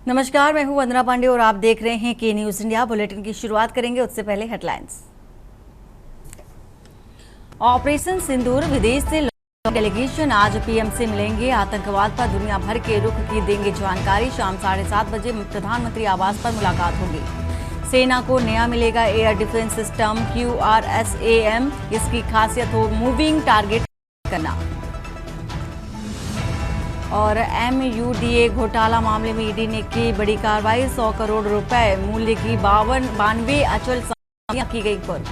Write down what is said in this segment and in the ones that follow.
नमस्कार, मैं हूं वंदना पांडे और आप देख रहे हैं के न्यूज इंडिया। बुलेटिन की शुरुआत करेंगे उससे पहले हेडलाइंस। ऑपरेशन सिंदूर, विदेश से डेलीगेशन आज पीएम से मिलेंगे। आतंकवाद पर दुनिया भर के रुख की देंगे जानकारी। शाम 7:30 बजे प्रधानमंत्री आवास पर मुलाकात होगी। सेना को नया मिलेगा एयर डिफेंस सिस्टम QRSAM। इसकी खासियत हो मूविंग टारगेट करना। और MUDA घोटाला मामले में ईडी ने की बड़ी कार्रवाई। 100 करोड़ रुपए मूल्य की 92 अचल संपत्तियां की गई कुर्क।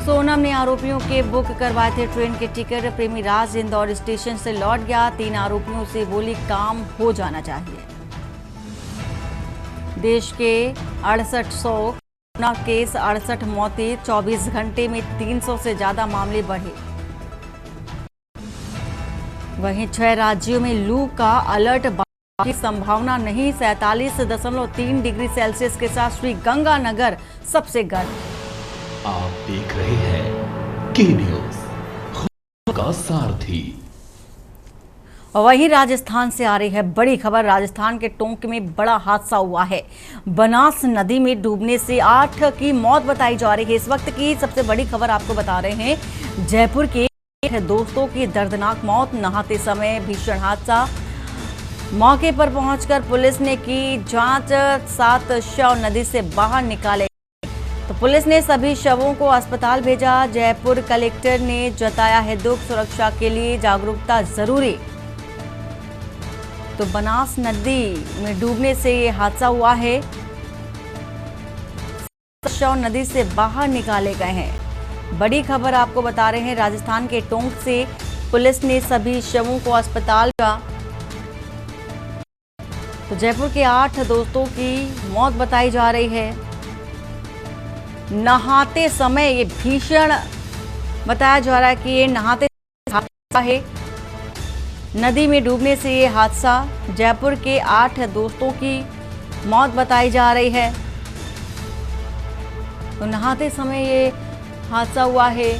सोनम ने आरोपियों के बुक करवाए थे ट्रेन के टिकट। प्रेमी राज इंदौर स्टेशन से लौट गया। 3 आरोपियों से बोली काम हो जाना चाहिए। देश के 6800 कोरोना केस, 68 मौतें। 24 घंटे में 300 से ज्यादा मामले बढ़े। वहीं 6 राज्यों में लू का अलर्ट की संभावना नहीं। 47.3 डिग्री सेल्सियस के साथ श्री गंगानगर सबसे गर्म। आप देख रहे हैं के न्यूज, खुद का सारथी। और वहीं राजस्थान से आ रही है बड़ी खबर। राजस्थान के टोंक में बड़ा हादसा हुआ है। बनास नदी में डूबने से 8 की मौत बताई जा रही है। इस वक्त की सबसे बड़ी खबर आपको बता रहे हैं। जयपुर के दोस्तों की दर्दनाक मौत, नहाते समय भीषण हादसा। मौके पर पहुंचकर पुलिस ने की जांच। 7 शव नदी से बाहर निकाले तो पुलिस ने सभी शवों को अस्पताल भेजा। जयपुर कलेक्टर ने जताया है दुख, सुरक्षा के लिए जागरूकता जरूरी। तो बनास नदी में डूबने से ये हादसा हुआ है। शव नदी से बाहर निकाले गए हैं। बड़ी खबर आपको बता रहे हैं। राजस्थान के टोंक से पुलिस ने सभी शवों को अस्पताल का। तो जयपुर के 8 दोस्तों की मौत बताई जा रही है। नहाते समय ये भीषण बताया जा रहा है कि ये नहाते हादसा है। नदी में डूबने से ये हादसा। जयपुर के 8 दोस्तों की मौत बताई जा रही है। तो नहाते समय ये हादसा हुआ है।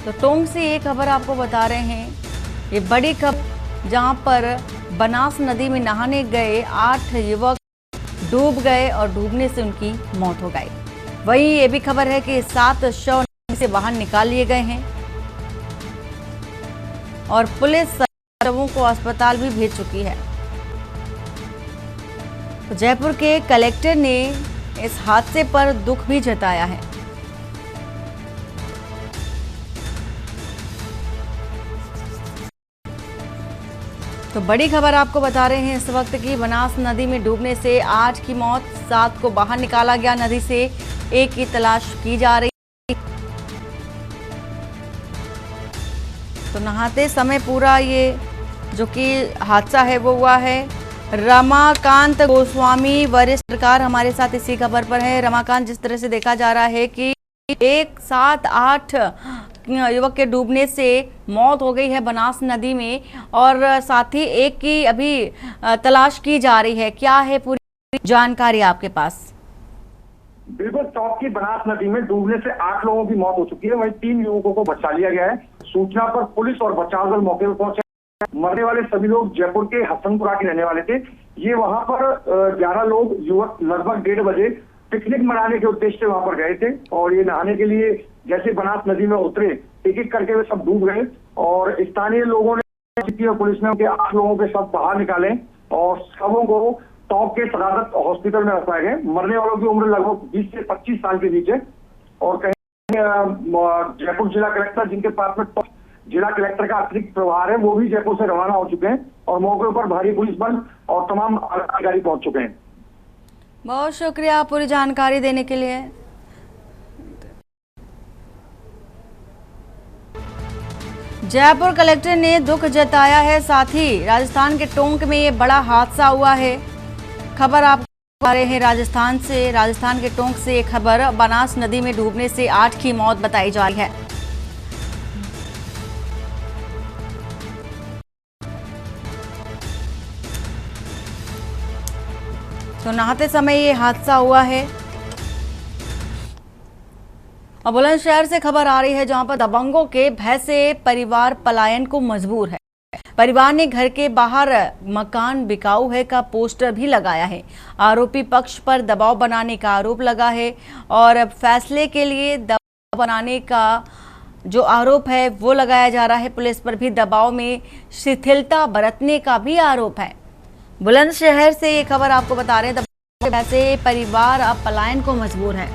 तो टोंक से ये खबर आपको बता रहे हैं। ये बड़ी खबर जहां पर बनास नदी में नहाने गए 8 युवक डूब गए और डूबने से उनकी मौत हो गई। वहीं ये भी खबर है कि 7 शव नदी से बाहर निकाल लिए गए हैं और पुलिस शवों को अस्पताल भी भेज चुकी है। तो जयपुर के कलेक्टर ने इस हादसे पर दुख भी जताया है। तो बड़ी खबर आपको बता रहे हैं इस वक्त की। बनास नदी में डूबने से 8 की मौत, 7 को बाहर निकाला गया नदी से। 1 की तलाश की जा रही। तो नहाते समय पूरा ये जो कि हादसा है वो हुआ है। रमाकांत गोस्वामी वरिष्ठ पत्रकार हमारे साथ इसी खबर पर है। रमाकांत, जिस तरह से देखा जा रहा है कि 1 7 8 युवक के डूबने से मौत हो गई है बनास नदी में और साथ ही 1 की अभी तलाश की जा रही है। क्या है पूरी जानकारी आपके पास? बिल्कुल, टॉप की बनास नदी में डूबने से 8 लोगों की मौत हो चुकी है। वहीं 3 युवकों को बचा लिया गया है। सूचना पर पुलिस और बचाव दल मौके पर पहुंचे। मरने वाले सभी लोग जयपुर के हसनपुरा के रहने वाले थे। ये वहां पर 11 लोग युवक लगभग 1:30 बजे पिकनिक मनाने के उद्देश्य से वहां पर गए थे और ये नहाने के लिए जैसे बनास नदी में उतरे, एक-एक करके वे सब डूब गए और स्थानीय लोगों ने और पुलिस ने उनके 8 लोगों के शव बाहर निकाले और शवों को टॉप के सदारत हॉस्पिटल में रखवाए गए। मरने वालों की उम्र लगभग 20 से 25 साल के बीच है और कहीं जयपुर जिला कलेक्टर, जिनके पास में जिला कलेक्टर का अतिरिक्त प्रभार है, वो भी जयपुर से रवाना हो चुके हैं और मौके पर भारी पुलिस बल और तमाम अधिकारी पहुंच चुके हैं। बहुत शुक्रिया पूरी जानकारी देने के लिए। जयपुर कलेक्टर ने दुख जताया है। साथ ही राजस्थान के टोंक में ये बड़ा हादसा हुआ है। खबर आप आ रहे हैं राजस्थान से। राजस्थान के टोंक से ये खबर, बनास नदी में डूबने से 8 की मौत बताई जा रही है। तो नहाते समय ये हादसा हुआ है। और बुलंदशहर से खबर आ रही है जहां पर दबंगों के भय से परिवार पलायन को मजबूर है। परिवार ने घर के बाहर मकान बिकाऊ है का पोस्टर भी लगाया है। आरोपी पक्ष पर दबाव बनाने का आरोप लगा है और फैसले के लिए दबाव बनाने का जो आरोप है वो लगाया जा रहा है। पुलिस पर भी दबाव में शिथिलता बरतने का भी आरोप है। बुलंदशहर से ये खबर आपको बता रहे हैं। वैसे परिवार अब पलायन को मजबूर है।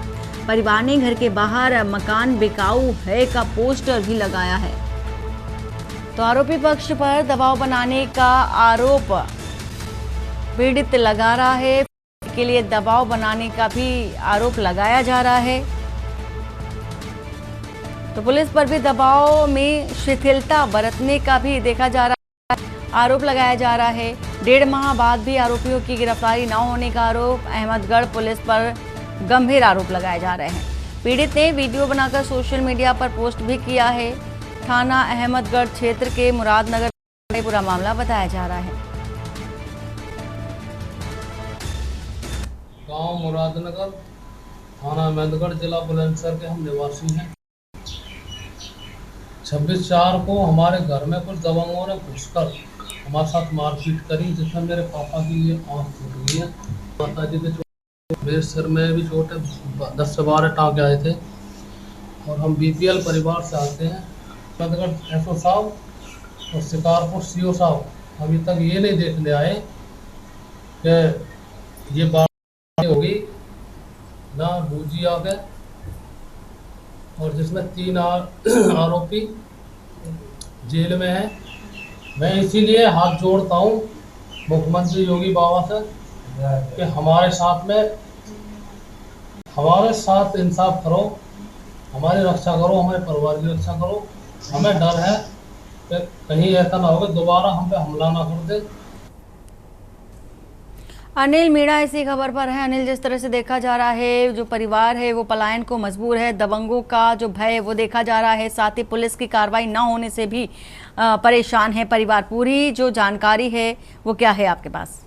परिवार ने घर के बाहर मकान बिकाऊ है का पोस्टर भी लगाया है। तो आरोपी पक्ष पर दबाव बनाने का आरोप पीड़ित लगा रहा है। के लिए दबाव बनाने का भी आरोप लगाया जा रहा है। तो पुलिस पर भी दबाव में शिथिलता बरतने का भी देखा जा रहा है, आरोप लगाया जा रहा है। 1.5 माह बाद भी आरोपियों की गिरफ्तारी न होने का आरोप। अहमदगढ़ पुलिस पर गंभीर आरोप लगाए जा रहे हैं। पीड़ित ने वीडियो बनाकर सोशल मीडिया पर पोस्ट भी किया है। थाना अहमदगढ़ क्षेत्र के मुरादनगर में पूरा मामला बताया जा रहा है। गांव मुरादनगर, थाना अहमदगढ़, जिला बुलंदशहर के हम निवासी हैं। 26/4 को हमारे घर में कुछ दबंगों ने घुसकर हमारे साथ मारपीट करी, जिसमें मेरे पापा की ये आँख फूट गई है, माता जी के मेरे सिर में भी चोट है, 10 से 12 टाँके आए थे। और हम BPL परिवार से आते हैं। अहमदगढ़ SO साहब और शिकारपुर CO साहब अभी तक ये नहीं देखने आए कि ये बात होगी ना। डूजी आ गए और जिसमें 3 आरोपी जेल में हैं। मैं इसीलिए हाथ जोड़ता हूँ मुख्यमंत्री योगी बाबा से कि हमारे साथ इंसाफ करो, हमारी रक्षा करो, हमारे परिवार की रक्षा करो। हमें डर है कि कहीं ऐसा ना हो कि दोबारा हम पे हमला ना कर दे। अनिल मीणा इसी खबर पर है। अनिल, जिस तरह से देखा जा रहा है, जो परिवार है वो पलायन को मजबूर है। दबंगों का जो भय वो देखा जा रहा है, साथ ही पुलिस की कार्रवाई न होने से भी परेशान है परिवार। पूरी जो जानकारी है वो क्या है आपके पास?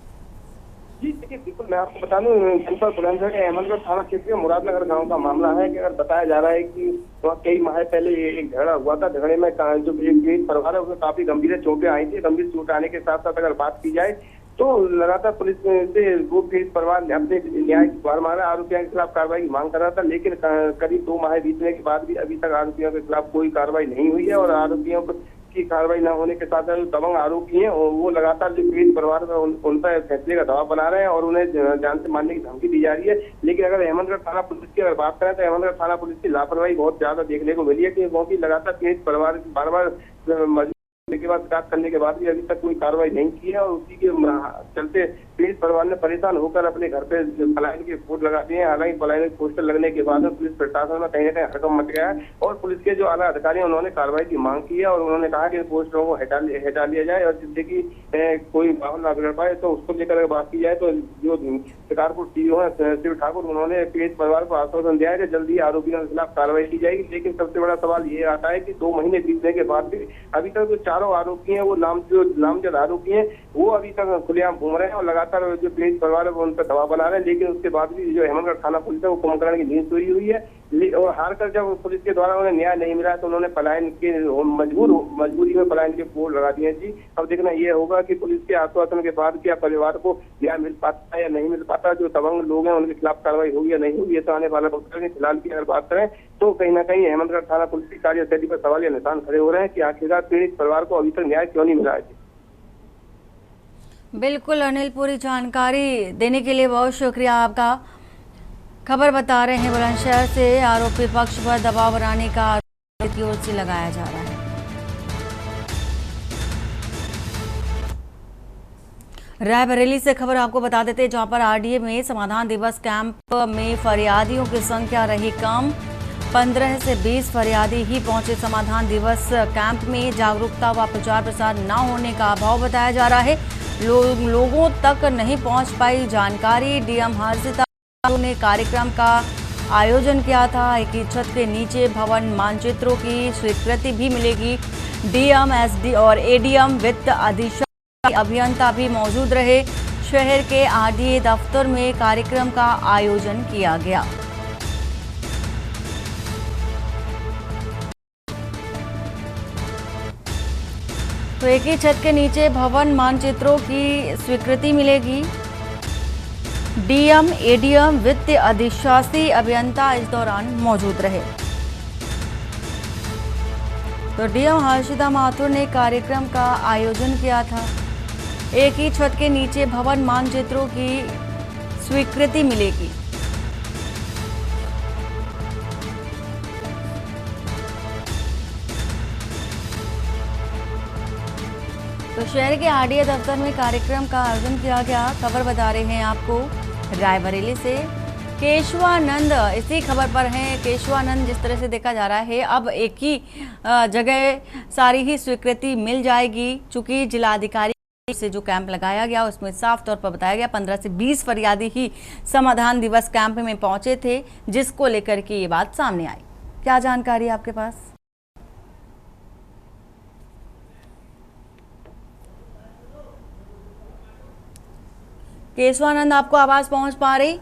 जी देखिए, बिल्कुल मैं आपको बता दूं, जनपद बुलंदशहर के अहमदगढ़ थाना क्षेत्र के मुरादनगर गांव का मामला है कि अगर बताया जा रहा है कि वहाँ कई माह पहले एक झगड़ा हुआ था। झगड़े में जो एक पीड़ित परिवार है उसमें काफी गंभीर चोटें आई थी। गंभीर चोट आने के साथ साथ अगर बात की जाए तो लगातार पुलिस से वो पीड़ित परिवार ने अपने न्याय की गुहार मारा, आरोपियों के खिलाफ कार्रवाई की मांग कर रहा था। लेकिन करीब 2 माह बीतने के बाद भी अभी तक आरोपियों के खिलाफ कोई कार्रवाई नहीं हुई है। और आरोपियों की कार्रवाई न होने के साथ जो दबंग आरोपी हैं वो लगातार जो पीड़ित परिवार में उन पर फैसले का दबाव बना रहे हैं और उन्हें जान से मारने की धमकी दी जा रही है। लेकिन अगर अहमदगढ़ थाना पुलिस की अगर बात करें तो अहमदगढ़ थाना पुलिस की लापरवाही बहुत ज्यादा देखने को मिली है कि क्योंकि लगातार पीड़ित परिवार बार बार के बाद शिकायत करने के बाद भी अभी तक कोई कार्रवाई नहीं की है। और उसी के चलते पीड़ित परिवार ने परेशान होकर अपने घर पे पलायन के पोस्ट लगा दिए हैं। हालांकि पलायन के पोस्टर लगने के बाद पुलिस प्रशासन में कहीं ना कहीं हड़कंप मच गया है और पुलिस के जो आला अधिकारी हैं उन्होंने कार्रवाई की मांग की है और उन्होंने कहा कि पोस्टरों को हटा लिया जाए और जिससे कि कोई माहौल ना बिगड़ पाए। तो उसको लेकर अगर बात की जाए तो जो शिकारपुर CEO है शिव ठाकुर, उन्होंने पीड़ित परिवार को आश्वासन दिया है कि जल्दी आरोपियों के खिलाफ कार्रवाई की जाएगी। लेकिन सबसे बड़ा सवाल ये आता है कि 2 महीने बीतने के बाद भी अभी तक जो 4 आरोपी हैं वो नामजद आरोपी हैं वो अभी तक खुलेआम घूम रहे हैं और लगातार जो पीड़ित परिवार है वो उन पर दबाव बना रहे हैं। लेकिन उसके बाद भी जो अहमदगढ़ थाना पुलिस है वो कुंभकर्ण की नींद सोई हुई है और हारकर जब पुलिस के द्वारा उन्हें न्याय नहीं मिला तो उन्होंने पलायन के मजबूरी में पलायन के पोल लगा दिए जी। अब देखना ये होगा कि पुलिस के आश्वासन के बाद क्या परिवार को न्याय मिल पाता है या नहीं मिल पाता। जो दबंग लोग हैं उनके खिलाफ कार्रवाई होगी या नहीं होगी ये तो आने वाला वक्त है। फिलहाल की अगर बात करें तो कहीं ना कहीं अहमदगढ़ थाना पुलिस की कार्यशैली पर सवाल या निशान खड़े हो रहे हैं कि आखिरकार पीड़ित परिवार को अभी तक न्याय क्यों नहीं मिला है। बिल्कुल अनिल, पूरी जानकारी देने के लिए बहुत शुक्रिया आपका। खबर बता रहे हैं बुलंदशहर से। आरोपी पक्ष पर दबाव बनाने का आरोप की ओर से लगाया जा रहा है। रायबरेली से खबर आपको बता देते हैं, जहां पर RDA में समाधान दिवस कैंप में फरियादियों की संख्या रही कम। 15 से 20 फरियादी ही पहुंचे। समाधान दिवस कैंप में जागरूकता व प्रचार प्रसार न होने का अभाव बताया जा रहा है। लोगों तक नहीं पहुंच पाई जानकारी। DM हर्षिता ने कार्यक्रम का आयोजन किया था। एक ही छत के नीचे भवन मानचित्रों की स्वीकृति भी मिलेगी। DM, SD और ADM वित्त अधीक्षक अभियंता भी मौजूद रहे। शहर के RDA दफ्तर में कार्यक्रम का आयोजन किया गया। तो तो एक ही छत के नीचे भवन मानचित्रों की स्वीकृति मिलेगी। डीएम, एडीएम, वित्त अधिशासी अभियंता इस दौरान मौजूद रहे। तो डीएम हर्षिता माथुर ने कार्यक्रम का आयोजन किया था। एक ही छत के नीचे भवन मानचित्रों की स्वीकृति मिलेगी। तो शहर के आरडीए दफ्तर में कार्यक्रम का आयोजन किया गया। खबर बता रहे हैं आपको रायबरेली से। केशवानंद इसी खबर पर हैं। केशवानंद, जिस तरह से देखा जा रहा है अब एक ही जगह सारी ही स्वीकृति मिल जाएगी, चूंकि जिलाधिकारी से जो कैंप लगाया गया उसमें साफ तौर पर बताया गया 15 से 20 फरियादी ही समाधान दिवस कैंप में पहुंचे थे, जिसको लेकर के ये बात सामने आई। क्या जानकारी आपके पास? केशवानंद, आपको आवाज पहुंच पा रही?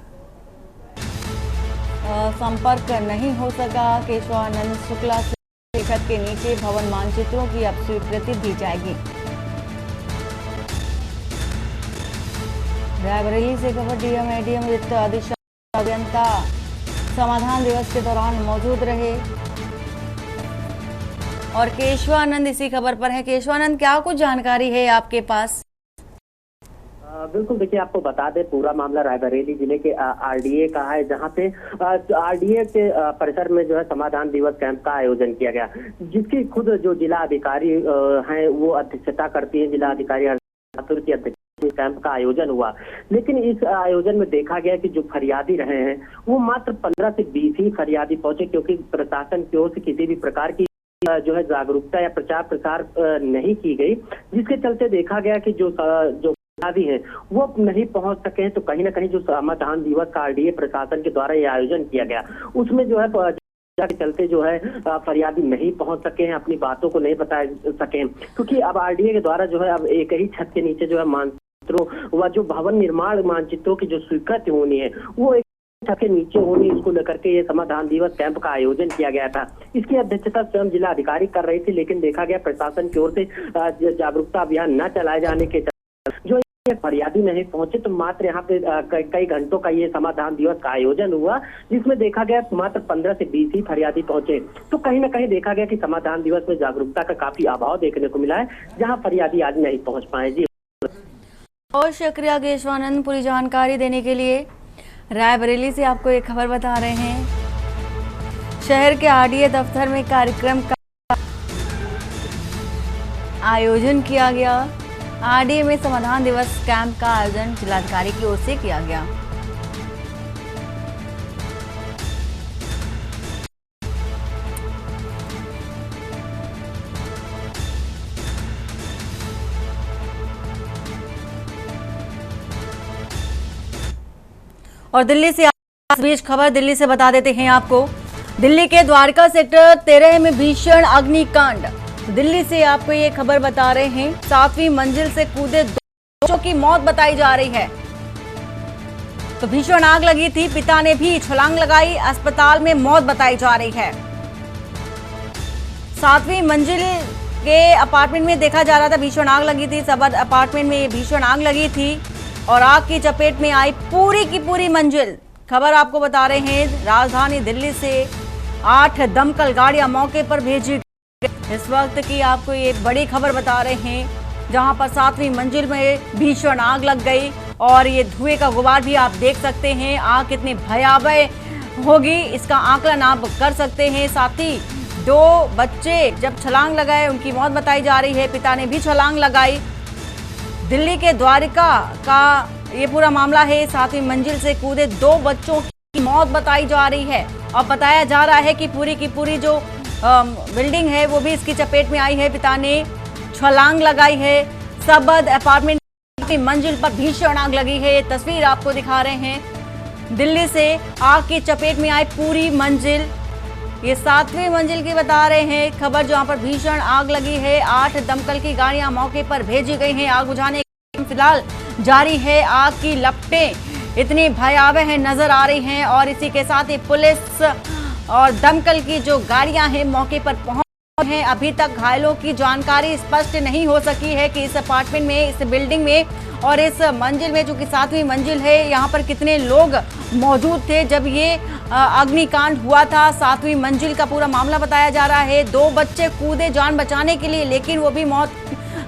संपर्क नहीं हो सका। केशवानंद शुक्ला से छत के नीचे भवन मानचित्रों की अब स्वीकृति दी जाएगी। रायबरेली से खबर। डीएम, एडीएम, वित्त अधिशासी अभियंता समाधान दिवस के दौरान मौजूद रहे। और केशवानंद इसी खबर पर है। केशवानंद, क्या कुछ जानकारी है आपके पास? बिल्कुल, देखिए आपको बता दें पूरा मामला रायबरेली जिले के आरडीए का है, जहां पे आरडीए के परिसर में जो है समाधान दिवस कैंप का आयोजन किया गया, जिसकी खुद जो जिला अधिकारी हैं वो अध्यक्षता करती है। जिला अधिकारी माथुर की अध्यक्षता कैंप का आयोजन हुआ, लेकिन इस आयोजन में देखा गया कि जो फरियादी रहे हैं वो मात्र 15 से 20 ही फरियादी पहुंचे, क्योंकि प्रशासन की ओर से किसी भी प्रकार की जो है जागरूकता या प्रचार प्रसार नहीं की गई, जिसके चलते देखा गया कि जो फरियादी है वो नहीं पहुंच सके हैं। तो कहीं ना कहीं जो समाधान दिवस का आरडीए प्रशासन के द्वारा ये आयोजन किया गया, उसमें जो है के चलते जो है फरियादी नहीं पहुंच सके हैं, अपनी बातों को नहीं बता सके, क्योंकि अब आरडीए के द्वारा जो है अब एक ही छत के नीचे जो है मानचित्रों व जो भवन निर्माण मानचित्रों की जो स्वीकृति होनी है वो एक छत के नीचे होनी, इसको लेकर के ये समाधान दिवस कैंप का आयोजन किया गया था। इसकी अध्यक्षता स्वयं जिला अधिकारी कर रही थी, लेकिन देखा गया प्रशासन की ओर से जागरूकता अभियान न चलाए जाने के जो फरियादी नहीं पहुंचे, तो मात्र यहाँ पे कई घंटों का ये समाधान दिवस का आयोजन हुआ, जिसमें देखा गया मात्र 15 से 20 ही फरियादी पहुंचे। तो कहीं ना कहीं देखा गया कि समाधान दिवस में जागरूकता का काफी अभाव देखने को मिला है, जहां फरियादी आज नहीं पहुंच पाए। जी बहुत शुक्रिया केशवानंद पूरी जानकारी देने के लिए। रायबरेली से आपको एक खबर बता रहे हैं। शहर के आरडीए दफ्तर में कार्यक्रम का आयोजन किया गया। आरडीए में समाधान दिवस कैंप का आयोजन जिलाधिकारी की ओर से किया गया। और दिल्ली से इस बीच खबर दिल्ली से बता देते हैं आपको। दिल्ली के द्वारका सेक्टर 13 में भीषण अग्निकांड। दिल्ली से आपको ये खबर बता रहे हैं। 7वीं मंजिल से कूदे 2 बच्चों की मौत बताई जा रही है। तो भीषण आग लगी थी, पिता ने भी छलांग लगाई, अस्पताल में मौत बताई जा रही है। 7वीं मंजिल के अपार्टमेंट में देखा जा रहा था भीषण आग लगी थी। सब अपार्टमेंट में भीषण आग लगी थी और आग की चपेट में आई पूरी की पूरी मंजिल। खबर आपको बता रहे हैं राजधानी दिल्ली से 8 दमकल गाड़ियां मौके पर भेजी गई। इस वक्त की आपको ये बड़ी खबर बता रहे हैं, जहां पर 7वीं मंजिल में भीषण आग लग गई और ये धुएं का गुबार भी आप देख सकते हैं। आग कितनी भयावह होगी इसका आकलन आप कर सकते हैं। साथ ही 2 बच्चे जब छलांग लगाए उनकी मौत बताई जा रही है, पिता ने भी छलांग लगाई। दिल्ली के द्वारका का ये पूरा मामला है। 7वीं मंजिल से कूदे 2 बच्चों की मौत बताई जा रही है और बताया जा रहा है कि पूरी की पूरी जो बिल्डिंग है वो भी इसकी चपेट में आई है। पिता ने छलांग लगाई है। सबद अपार्टमेंट की मंजिल पर भीषण आग लगी है। ये तस्वीर आपको दिखा रहे हैं। दिल्ली से आग की चपेट में आई पूरी मंजिल। ये 7वीं मंजिल की बता रहे हैं खबर, जहां पर भीषण आग लगी है। 8 दमकल की गाड़ियां मौके पर भेजी गई हैं। आग बुझाने फिलहाल जारी है। आग की लपटें इतनी भयावह नजर आ रही हैं और इसी के साथ ही पुलिस और दमकल की जो गाड़ियां हैं मौके पर पहुंच है। अभी तक घायलों की जानकारी स्पष्ट नहीं हो सकी है कि इस अपार्टमेंट में, इस बिल्डिंग में और इस मंजिल में, जो कि 7वीं मंजिल है, यहाँ पर कितने लोग मौजूद थे जब ये अग्निकांड हुआ था। 7वीं मंजिल का पूरा मामला बताया जा रहा है। 2 बच्चे कूदे जान बचाने के लिए, लेकिन वो भी मौत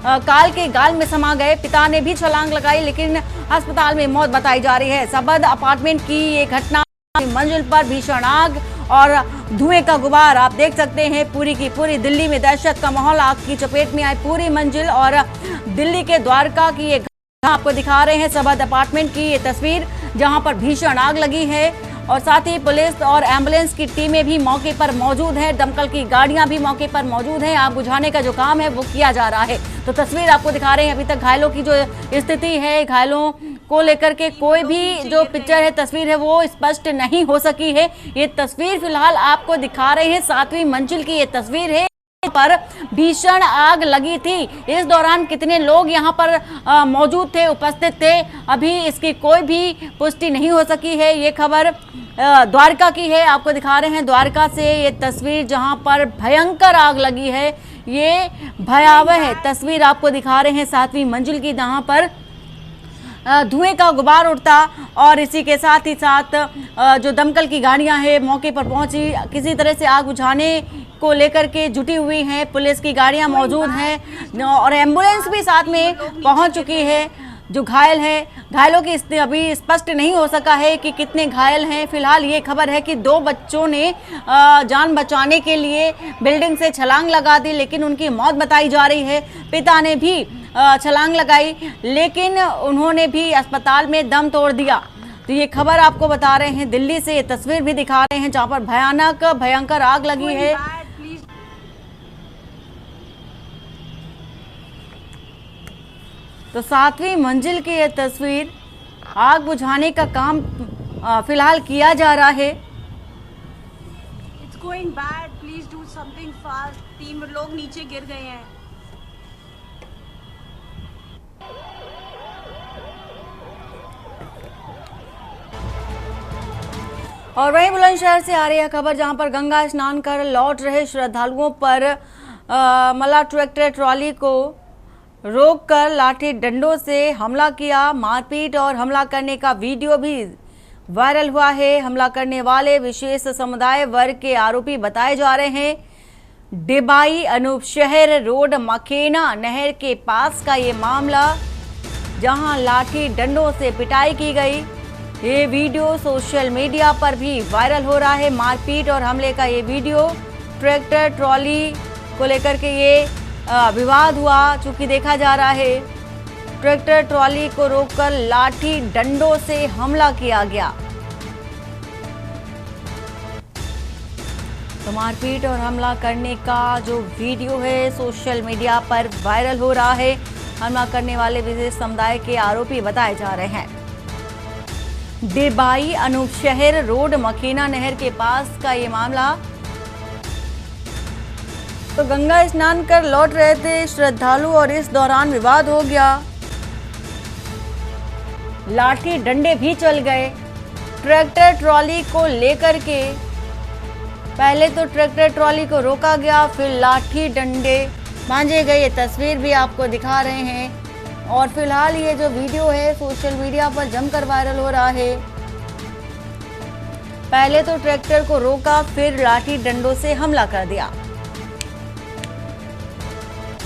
काल के गाल में समा गए। पिता ने भी छलांग लगाई, लेकिन अस्पताल में मौत बताई जा रही है। सबद अपार्टमेंट की ये घटना, मंजिल पर भीषण आग और धुएं का गुबार आप देख सकते हैं। पूरी की पूरी दिल्ली में दहशत का माहौल, आग की चपेट में आई पूरी मंजिल। और दिल्ली के द्वारका की ये घटना आपको दिखा रहे हैं, सबद अपार्टमेंट की ये तस्वीर, जहां पर भीषण आग लगी है। और साथ ही पुलिस और एम्बुलेंस की टीमें भी मौके पर मौजूद है, दमकल की गाड़ियां भी मौके पर मौजूद हैं। आग बुझाने का जो काम है वो किया जा रहा है। तो तस्वीर आपको दिखा रहे हैं। अभी तक घायलों की जो स्थिति है, घायलों को लेकर के कोई भी जो पिक्चर है, तस्वीर है, वो स्पष्ट नहीं हो सकी है। ये तस्वीर फिलहाल आपको दिखा रहे हैं, 7वीं मंजिल की ये तस्वीर है पर भीषण आग लगी थी। इस दौरान कितने लोग यहाँ पर मौजूद थे, उपस्थित थे, अभी इसकी कोई भी पुष्टि नहीं हो सकी है। ये खबर द्वारका की है, आपको दिखा रहे हैं द्वारका से ये तस्वीर, जहाँ पर भयंकर आग लगी है। ये भयावह तस्वीर आपको दिखा रहे हैं 7वीं मंजिल की, जहाँ पर धुएं का गुबार उठता। और इसी के साथ ही साथ जो दमकल की गाड़ियां हैं मौके पर पहुंची, किसी तरह से आग बुझाने को लेकर के जुटी हुई हैं। पुलिस की गाड़ियां मौजूद हैं और एम्बुलेंस भी साथ में पहुंच चुकी है। जो घायल है, घायलों की स्थिति अभी स्पष्ट नहीं हो सका है कि कितने घायल हैं। फिलहाल ये खबर है कि 2 बच्चों ने जान बचाने के लिए बिल्डिंग से छलांग लगा दी, लेकिन उनकी मौत बताई जा रही है। पिता ने भी छलांग लगाई, लेकिन उन्होंने भी अस्पताल में दम तोड़ दिया। तो ये खबर आपको बता रहे हैं दिल्ली से, ये तस्वीर भी दिखा रहे हैं जहां पर भयानक भयंकर आग लगी है। तो 7वीं मंजिल की ये तस्वीर, आग बुझाने का काम फिलहाल किया जा रहा है। It's going bad. Please do something fast. 3 लोग नीचे गिर गए हैं। और वहीं बुलंदशहर से आ रही है खबर, जहां पर गंगा स्नान कर लौट रहे श्रद्धालुओं पर मला ट्रैक्टर ट्रॉली को रोककर लाठी डंडों से हमला किया। मारपीट और हमला करने का वीडियो भी वायरल हुआ है। हमला करने वाले विशेष समुदाय वर्ग के आरोपी बताए जा रहे हैं। डिबाई अनूप शहर रोड मखेना नहर के पास का ये मामला, जहां लाठी डंडों से पिटाई की गई। ये वीडियो सोशल मीडिया पर भी वायरल हो रहा है। मारपीट और हमले का ये वीडियो, ट्रैक्टर ट्रॉली को लेकर के ये विवाद हुआ, चूंकि देखा जा रहा है ट्रैक्टर ट्रॉली को रोककर लाठी डंडों से हमला किया गया। तो मारपीट और हमला करने का जो वीडियो है सोशल मीडिया पर वायरल हो रहा है। हमला करने वाले विशेष समुदाय के आरोपी बताए जा रहे हैं। डिबाई अनूप शहर रोड मखेना नहर के पास का ये मामला। तो गंगा स्नान कर लौट रहे थे श्रद्धालु और इस दौरान विवाद हो गया, लाठी डंडे भी चल गए। ट्रैक्टर ट्रॉली को लेकर के पहले तो ट्रैक्टर ट्रॉली को रोका गया, फिर लाठी डंडे भांजे गए। ये तस्वीर भी आपको दिखा रहे हैं। और फिलहाल ये जो वीडियो है सोशल मीडिया पर जमकर वायरल हो रहा है। पहले तो ट्रैक्टर को रोका, फिर लाठी डंडों से हमला कर दिया।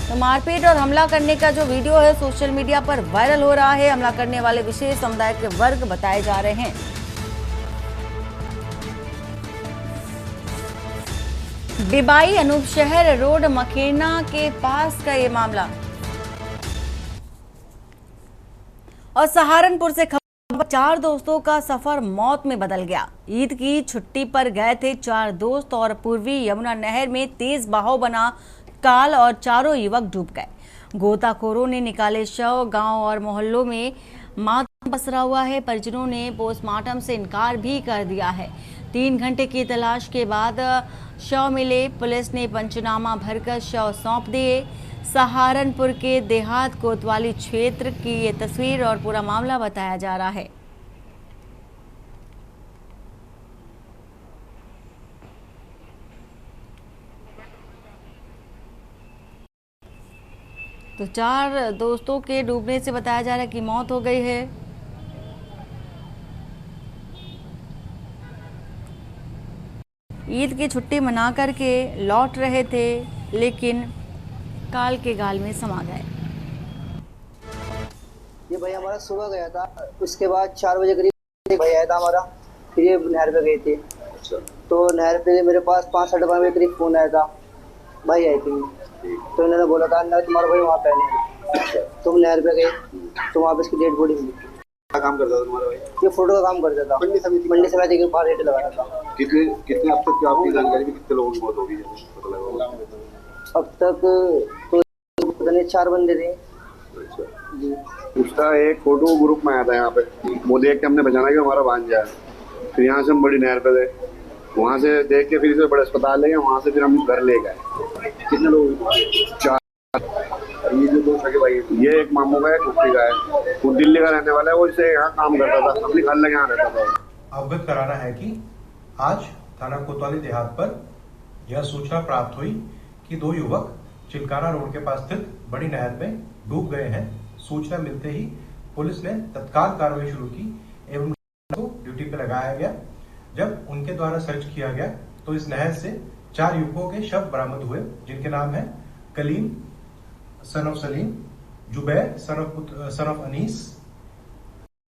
तो मारपीट और हमला करने का जो वीडियो है सोशल मीडिया पर वायरल हो रहा है। हमला करने वाले विशेष समुदाय के वर्ग बताए जा रहे हैं। डिबाई अनूप शहर रोड मखेना के पास का ये मामला। और सहारनपुर से खबर, 4 दोस्तों का सफर मौत में बदल गया। ईद की छुट्टी पर गए थे 4 दोस्त और पूर्वी यमुना नहर में तेज बहाव बना काल और चारों युवक डूब गए। गोताखोरों ने निकाले शव। गांव और मोहल्लों में मातम पसरा हुआ है। परिजनों ने पोस्टमार्टम से इनकार भी कर दिया है। 3 घंटे की तलाश के बाद शव मिले। पुलिस ने पंचनामा भरकर शव सौंप दिए। सहारनपुर के देहात कोतवाली क्षेत्र की ये तस्वीर और पूरा मामला बताया जा रहा है। तो 4 दोस्तों के डूबने से बताया जा रहा है कि मौत हो गई है। ईद की छुट्टी मना करके लौट रहे थे, लेकिन काल के गाल में समा गए। ये भाई हमारा सुबह गया था, उसके बाद 4 बजे करीब भाई आया था हमारा, फिर ये नहर पे गए थे। तो नहर पे मेरे पास 5-5:30 बजे करीब फोन आया था, भाई आए थे। तो इन्होंने बोला था ना तुम्हारा भाई वहाँ पे है, तुम नहर पे गए तो वहाँ पे इसकी डेड बॉडी मिली। क्या काम करता था तुम्हारा भाई? ये फोटो का काम करता था, मंडी समिति के बाहर रेट लगाया था। कितने अब तक आपकी जानकारी में कितने लोगों की मौत हो गई है पता लगा? अब तक तो पता नहीं 4 बंदे थे। जी, उसका एक फोटो ग्रुप में आया था यहाँ पे, वो देख के हमने पहचाना कि हमारा भांजा है। फिर यहाँ से हम बड़ी नहर पे गए, वहाँ से देख के फिर इसे बड़े अस्पताल ले गए, वहाँ से फिर हम घर ले गए। कितने लोग? 4। ये जो 2 सगे भाई, ये एक मामू का है, कुफ्ती का है, वो दिल्ली का रहने वाला है, वो इसे यहाँ काम करता था, अपनी घर लगे यहाँ रहता था। अवगत कराना है कि आज थाना कोतवाली देहात पर यह सूचना प्राप्त हुई कि 2 युवक चिलकाना रोड के पास स्थित बड़ी नहर में डूब गए हैं। सूचना मिलते ही पुलिस ने तत्काल कार्रवाई शुरू की एवं को ड्यूटी पर लगाया गया। जब उनके द्वारा सर्च किया गया तो इस नहर से 4 युवकों के शव बरामद हुए, जिनके नाम है Kaleem son of Saleem, Zubair son of Anees,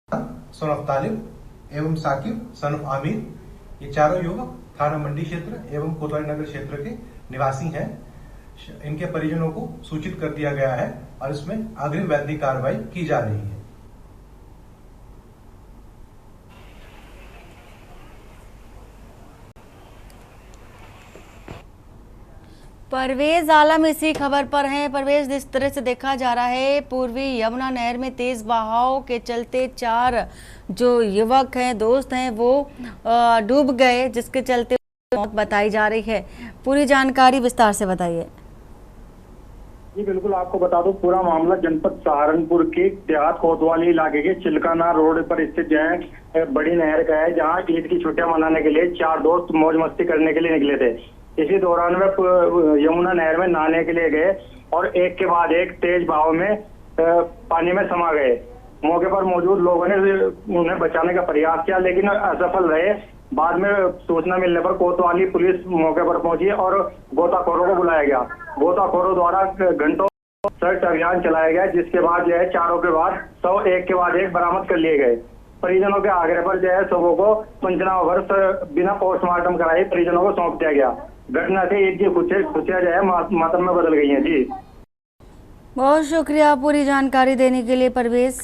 son of Talib एवं साकिब सन ऑफ आमिर। ये चारों युवक थाना मंडी क्षेत्र एवं कोतवाली नगर क्षेत्र के निवासी हैं। इनके परिजनों को सूचित कर दिया गया है और इसमें अग्रिम वैधानिक कार्रवाई की जा रही है। परवेज आलम इसी खबर पर हैं। परवेज, जिस तरह से देखा जा रहा है पूर्वी यमुना नहर में तेज बहाव के चलते 4 जो युवक हैं, दोस्त हैं, वो डूब गए, जिसके चलते मौत बताई जा रही है। पूरी जानकारी विस्तार से बताइए। जी बिल्कुल, आपको बता दूं पूरा मामला जनपद सहारनपुर के देहात कोतवाली इलाके के चिलकाना रोड पर स्थित जो है बड़ी नहर का है, जहां ईद की छुट्टियां मनाने के लिए 4 दोस्त मौज मस्ती करने के लिए निकले थे। इसी दौरान वे यमुना नहर में नहाने के लिए गए और एक के बाद एक तेज बहाव में पानी में समा गए। मौके पर मौजूद लोगों ने उन्हें बचाने का प्रयास किया, लेकिन असफल रहे। बाद में सूचना मिलने पर कोतवाली पुलिस मौके पर पहुंची और गोताखोरों को बुलाया गया। गोताखोरों द्वारा घंटों सर्च अभियान चलाया गया, जिसके बाद जो है चारों के बाद शव एक के बाद एक बरामद कर लिए गए। परिजनों के आग्रह पर जो है शवों को पंचनामा कर बिना पोस्टमार्टम कराए परिजनों को सौंप दिया गया। घटना से ईद की खुशियां जो है मातम में बदल गई हैं। जी बहुत शुक्रिया पूरी जानकारी देने के लिए परवेज।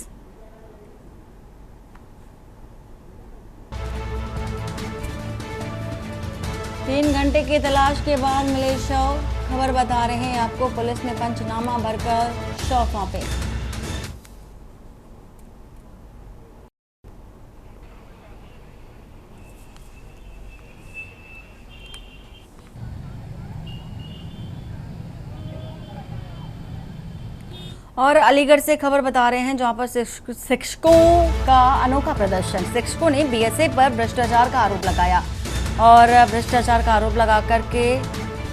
तीन घंटे की तलाश के बाद मिले शव। खबर बता रहे हैं आपको, पुलिस ने पंचनामा भरकर शव सौंपे। और अलीगढ़ से खबर बता रहे हैं, जहां पर शिक्षकों का अनोखा प्रदर्शन। शिक्षकों ने बीएसए पर भ्रष्टाचार का आरोप लगाया और भ्रष्टाचार का आरोप लगा करके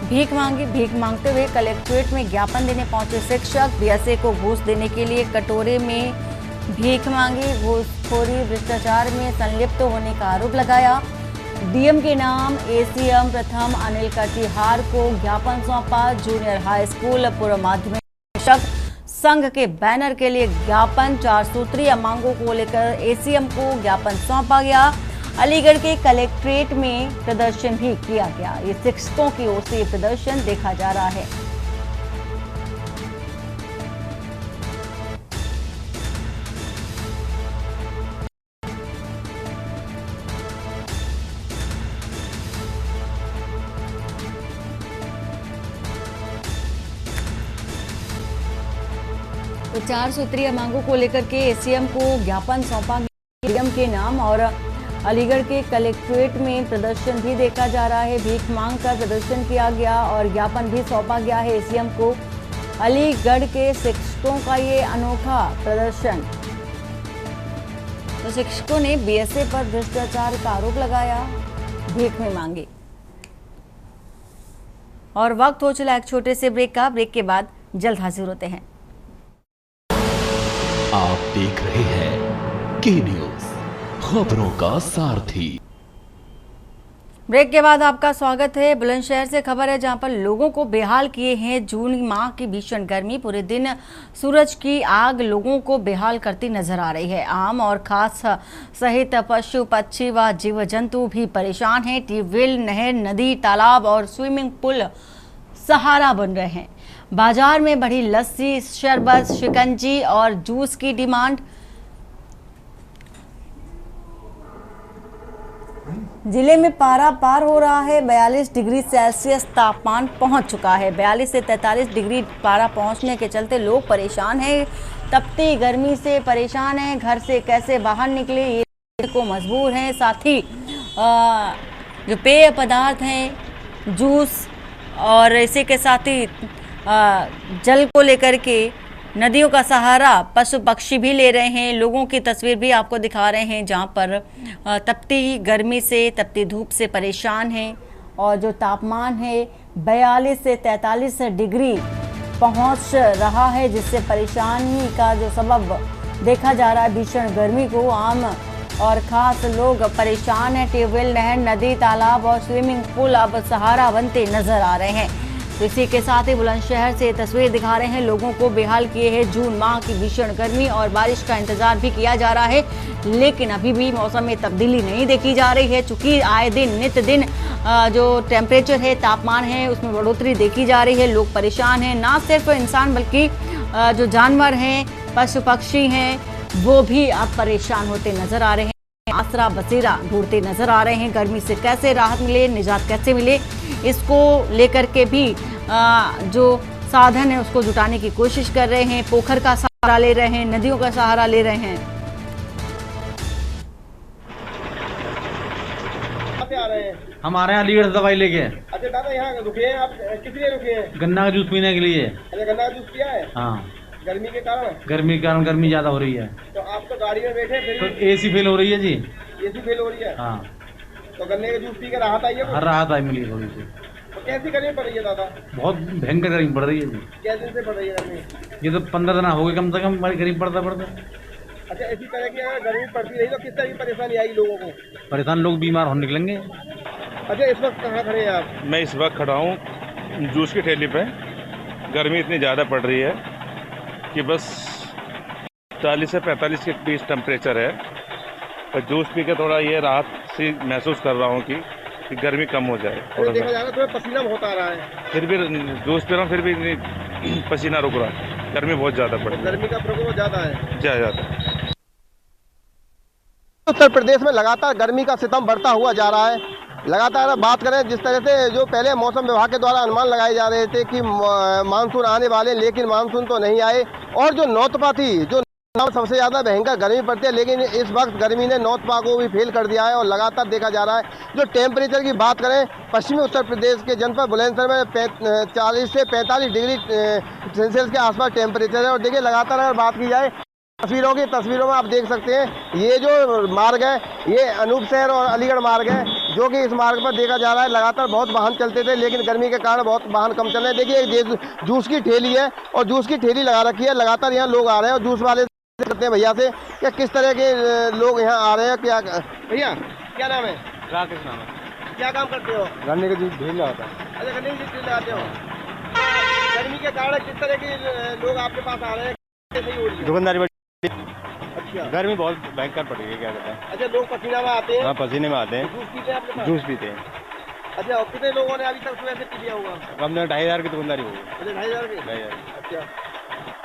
भीख मांगी। भीख मांगते हुए कलेक्ट्रेट में ज्ञापन देने पहुंचे शिक्षक। बीएसए को घूस देने के लिए कटोरे में भीख मांगी। घूसखोरी भ्रष्टाचार में संलिप्त होने का आरोप लगाया। डीएम के नाम एसीएम प्रथम अनिल कटिहार को ज्ञापन सौंपा। जूनियर हाई स्कूल पूर्व माध्यमिक शिक्षक संघ के बैनर के लिए ज्ञापन। 4 सूत्रीय मांगों को लेकर एसीएम को ज्ञापन सौंपा गया। अलीगढ़ के कलेक्ट्रेट में प्रदर्शन भी किया गया। ये शिक्षकों की ओर से प्रदर्शन देखा जा रहा है। तो 4 सूत्रीय मांगों को लेकर के एसीएम को ज्ञापन सौंपा गया डीएम के नाम। और अलीगढ़ के कलेक्ट्रेट में प्रदर्शन भी देखा जा रहा है। भीख मांग कर प्रदर्शन किया गया और ज्ञापन भी सौंपा गया है एसीएम को। अलीगढ़ के शिक्षकों का ये अनोखा प्रदर्शन। तो शिक्षकों ने बीएसए पर भ्रष्टाचार का आरोप लगाया, भीख में मांगी। और वक्त हो चला एक छोटे से ब्रेक का। ब्रेक के बाद जल्द हाजिर होते हैं। आप देख रहे हैं के न्यूज, खबरों का सारथी। ब्रेक के बाद आपका स्वागत है। बुलंदशहर से खबर है जहां पर लोगों को बेहाल किए हैं जून माह की भीषण गर्मी। पूरे दिन सूरज की आग लोगों को बेहाल करती नजर आ रही है। आम और खास सहित पशु पक्षी व जीव जंतु भी परेशान हैं। ट्यूबवेल, नहर, नदी, तालाब और स्विमिंग पूल सहारा बन रहे हैं। बाजार में बढ़ी लस्सी, शरबत, शिकंजी और जूस की डिमांड। जिले में पारा पार हो रहा है। 42 डिग्री सेल्सियस तापमान पहुंच चुका है। 42 से 43 डिग्री पारा पहुंचने के चलते लोग परेशान हैं। तपती गर्मी से परेशान हैं। घर से कैसे बाहर निकले ये को मजबूर हैं। साथ ही जो पेय पदार्थ हैं, जूस और इसी के साथ ही जल को लेकर के नदियों का सहारा पशु पक्षी भी ले रहे हैं। लोगों की तस्वीर भी आपको दिखा रहे हैं जहां पर तपती गर्मी से, तपती धूप से परेशान हैं। और जो तापमान है 42 से 43 डिग्री पहुंच रहा है, जिससे परेशानी का जो सबब देखा जा रहा है भीषण गर्मी को। आम और खास लोग परेशान हैं। ट्यूबवेल, नहर, नदी, तालाब और स्विमिंग पूल अब सहारा बनते नजर आ रहे हैं। तो इसी के साथ ही बुलंदशहर से तस्वीर दिखा रहे हैं। लोगों को बेहाल किए हैं जून माह की भीषण गर्मी और बारिश का इंतजार भी किया जा रहा है, लेकिन अभी भी मौसम में तब्दीली नहीं देखी जा रही है। चूंकि आए दिन नित्य दिन जो टेम्परेचर है, तापमान है, उसमें बढ़ोतरी देखी जा रही है। लोग परेशान हैं, ना सिर्फ इंसान बल्कि जो जानवर हैं, पशु पक्षी हैं, वो भी अब परेशान होते नजर आ रहे हैं। आसरा बसेरा ढूंढते नजर आ रहे हैं। गर्मी से कैसे राहत मिले, निजात कैसे मिले, इसको लेकर के भी जो साधन है उसको जुटाने की कोशिश कर रहे हैं। पोखर का सहारा ले रहे हैं, नदियों का सहारा ले रहे हैं। हमारे यहाँ अलीगढ़ से दवाई लेके। अच्छा दादा, यहाँ रुके हैं आप? किस लिए रुके हैं? गन्ना का जूस पीने के लिए। अच्छा, गन्ना का जूस पिया है? हाँ। गर्मी के कारण? गर्मी के कारण, गर्मी ज्यादा हो रही है। तो आप तो गाड़ी में बैठे फिर तो एसी फेल हो रही है जी। एसी फेल हो रही है? हाँ। तो गन्ने का जूस पी के राहत आई है? हर राहत आई मिली थोड़ी सी। तो कैसी गर्मी पड़ रही है दादा? बहुत भयंकर गर्मी पड़ रही है जी। क्या दिन से पड़ रही है गर्मी? ये तो 15 दिन हो गए कम से कम हमारी गर्मी पड़ता। अच्छा, इसी तरह की अगर गर्मी पड़ती रही तो किस तरह की परेशानी आएगी लोगों को? परेशान लोग बीमार होने निकलेंगे। अच्छा, इस वक्त कहाँ खड़े हैं आप? मैं इस वक्त खड़ा हूँ जूस की ठेली पे। गर्मी इतनी ज़्यादा पड़ रही है कि बस 40 से 45 के बीच टेम्परेचर है। और जूस पी के थोड़ा ये राहत सी महसूस कर रहा हूँ कि गर्मी कम हो जाए। तो देखा जा रहा है तुम्हें पसीना बहुत आ रहा है। फिर भी जूस पी रहा हूँ, फिर भी पसीना रुक रहा है। गर्मी बहुत ज़्यादा पड़ रही है। गर्मी का प्रकोप ज़्यादा है। ज़्यादा। उत्तर प्रदेश में लगातार गर्मी का सितम बढ़ता हुआ जा रहा है। लगातार बात करें जिस तरह से जो पहले मौसम विभाग के द्वारा अनुमान लगाए जा रहे थे कि मानसून आने वाले, लेकिन मानसून तो नहीं आए। और जो नौतपा थी, जो सबसे ज़्यादा भयंकर गर्मी पड़ती है, लेकिन इस वक्त गर्मी ने नौतपा को भी फेल कर दिया है। और लगातार देखा जा रहा है जो टेम्परेचर की बात करें, पश्चिमी उत्तर प्रदेश के जनपद बुलंदशहर में 40 से 45 डिग्री सेल्सियस के आसपास टेम्परेचर है। और देखिए लगातार अगर बात की जाए तस्वीरों में आप देख सकते हैं, ये जो मार्ग है ये अनूप शहर और अलीगढ़ मार्ग है, जो कि इस मार्ग पर देखा जा रहा है लगातार बहुत वाहन चलते थे, लेकिन गर्मी के कारण बहुत वाहन कम चल रहे हैं। देखिए एक जूस की ठेली है और जूस की ठेली लगा रखी है। लगातार यहाँ लोग आ रहे हैं और जूस वाले करते हैं भैया से क्या किस तरह के लोग यहाँ आ रहे हैं। क्या भैया क्या नाम है? राकेश नाम है। क्या काम करते हो? गन्ने का जूस ठेली लगाता है। अच्छा, गन्ने की जूस लगाते हो। गर्मी के कारण किस तरह के लोग आपके पास आ रहे हैं? कैसे हो रही है दुकानदारी? अच्छा, गर्मी बहुत भयंकर पड़ रही है। क्या कहते हैं? अच्छा, लोग पसीना में आते हैं? हाँ, पसीने में आते हैं। जूस पीते हैं आपके पास? जूस पीते हैं। अच्छा, और कितने लोगों ने अभी तक सुबह से पी लिया होगा? कम से कम 2500 की दुकानदारी होगी। अच्छा, 2500 की? 2500। अच्छा,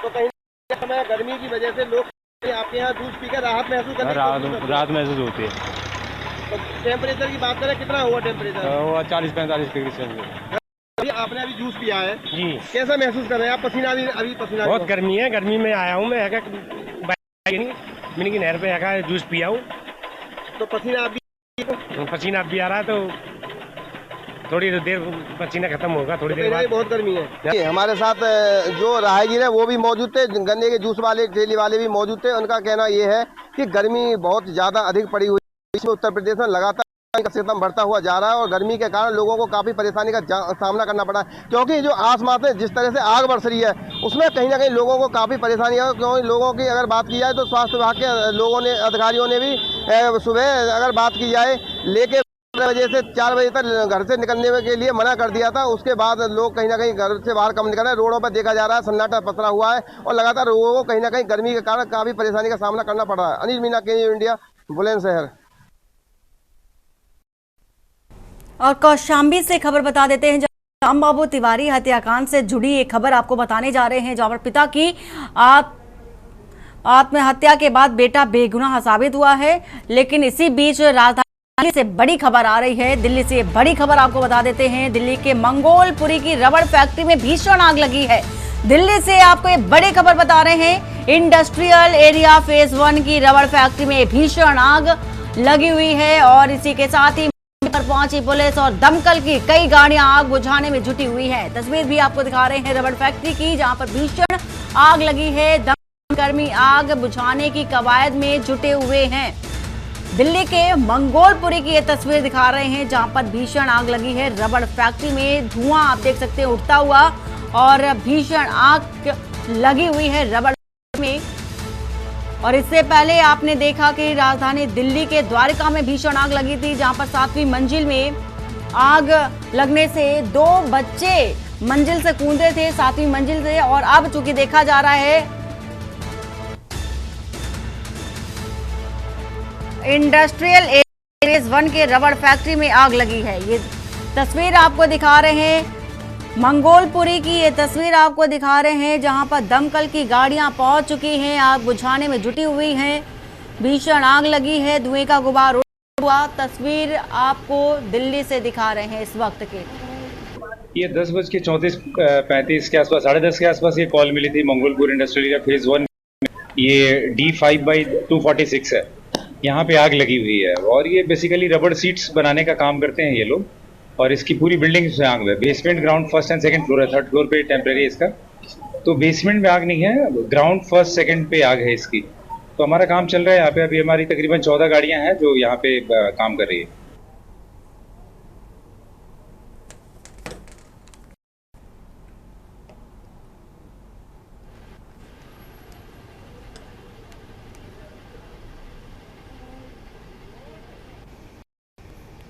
तो कहीं समय गर्मी की वजह से लोग आपके यहाँ जूस पी कर राहत महसूस करते हैं? राहत महसूस होती है। तो टेम्परेचर की बात करें, कितना हुआ टेम्परेचर? वो 40-45 डिग्री सेल्सियस। आपने अभी जूस पिया है जी, कैसा महसूस कर रहे हैं आप? पसीना अभी पसीना बहुत गर्मी है। गर्मी में आया हूँ मैं, मिनी की नहर पे आकर जूस पिया हूँ, तो पसीना अभी आ रहा है। तो थोड़ी देर पसीना खत्म होगा, थोड़ी देर बाद। बहुत गर्मी है। हमारे साथ जो राहगीर है वो भी मौजूद थे, गन्ने के जूस वाले ठेली वाले भी मौजूद थे। उनका कहना ये है कि गर्मी बहुत ज़्यादा अधिक पड़ी हुई है उत्तर प्रदेश में। लगातार का सितम बढ़ता हुआ जा रहा है और गर्मी के कारण लोगों को काफ़ी परेशानी का सामना करना पड़ा है, क्योंकि जो आसमान से जिस तरह से आग बरस रही है उसमें कहीं ना कहीं लोगों को काफ़ी परेशानी है। क्योंकि लोगों की अगर बात की जाए तो स्वास्थ्य विभाग के लोगों ने, अधिकारियों ने भी सुबह अगर बात की जाए लेके 4 बजे से 4 बजे तक घर से निकलने के लिए मना कर दिया था। उसके बाद लोग कहीं ना कहीं घर से बाहर कम निकल रहे हैं। रोडों पर देखा जा रहा है सन्नाटा पसरा हुआ है और लगातार लोगों को कहीं ना कहीं गर्मी के कारण काफ़ी परेशानी का सामना करना पड़ रहा है। अनिल मीना, के इंडिया, बुलंदशहर। और कौशाम्बी से खबर बता देते हैं, राम बाबू तिवारी हत्याकांड से जुड़ी एक खबर आपको बताने जा रहे हैं, जहां पर पिता की आत्महत्या के बाद बेटा बेगुनाह साबित हुआ है। लेकिन इसी बीच राजधानी से बड़ी खबर आ रही है, दिल्ली से बड़ी खबर आपको बता देते हैं। दिल्ली के मंगोलपुरी की रबड़ फैक्ट्री में भीषण आग लगी है। दिल्ली से आपको ये बड़ी खबर बता रहे हैं, इंडस्ट्रियल एरिया फेज 1 की रबड़ फैक्ट्री में भीषण आग लगी हुई है और इसी के साथ ही पर पहुंची पुलिस और दमकल की कई गाड़ियां आग बुझाने में जुटी हुई हैं। तस्वीर भी आपको दिखा रहे हैं रबड़ फैक्ट्री की, जहां पर भीषण आग लगी है। दमकलकर्मी आग बुझाने की कवायद में जुटे हुए हैं। दिल्ली के मंगोलपुरी की ये तस्वीर दिखा रहे हैं, जहां पर भीषण आग लगी है रबड़ फैक्ट्री में। धुआं आप देख सकते हैं उठता हुआ और भीषण आग लगी हुई है रबड़ में। और इससे पहले आपने देखा कि राजधानी दिल्ली के द्वारका में भीषण आग लगी थी, जहां पर 7वीं मंजिल में आग लगने से 2 बच्चे मंजिल से कूदे थे 7वीं मंजिल से। और अब चूंकि देखा जा रहा है इंडस्ट्रियल एरिया 1 के रबड़ फैक्ट्री में आग लगी है। ये तस्वीर आपको दिखा रहे हैं, मंगोलपुरी की ये तस्वीर आपको दिखा रहे हैं, जहां पर दमकल की गाड़ियां पहुंच चुकी हैं, आग बुझाने में जुटी हुई हैं। भीषण आग लगी है, धुएं का गुबार हुआ। तस्वीर आपको दिल्ली से दिखा रहे हैं इस वक्त के। ये 10:34-35 के आसपास, 10:30 के आसपास ये कॉल मिली थी मंगोलपुर इंडस्ट्रियल एरिया फेज 1। ये D5/246 है, यहाँ पे आग लगी हुई है और ये बेसिकली रबड़ सीट्स बनाने का काम करते हैं ये लोग। और इसकी पूरी बिल्डिंग से आग है। Basement, ground, first and second floor है। 3rd फ्लोर पे टेम्परेरी इसका, तो बेसमेंट में आग नहीं है, ग्राउंड, फर्स्ट, सेकंड पे आग है इसकी। तो हमारा काम चल रहा है यहाँ पे। अभी हमारी तकरीबन 14 गाड़ियां हैं जो यहाँ पे काम कर रही है।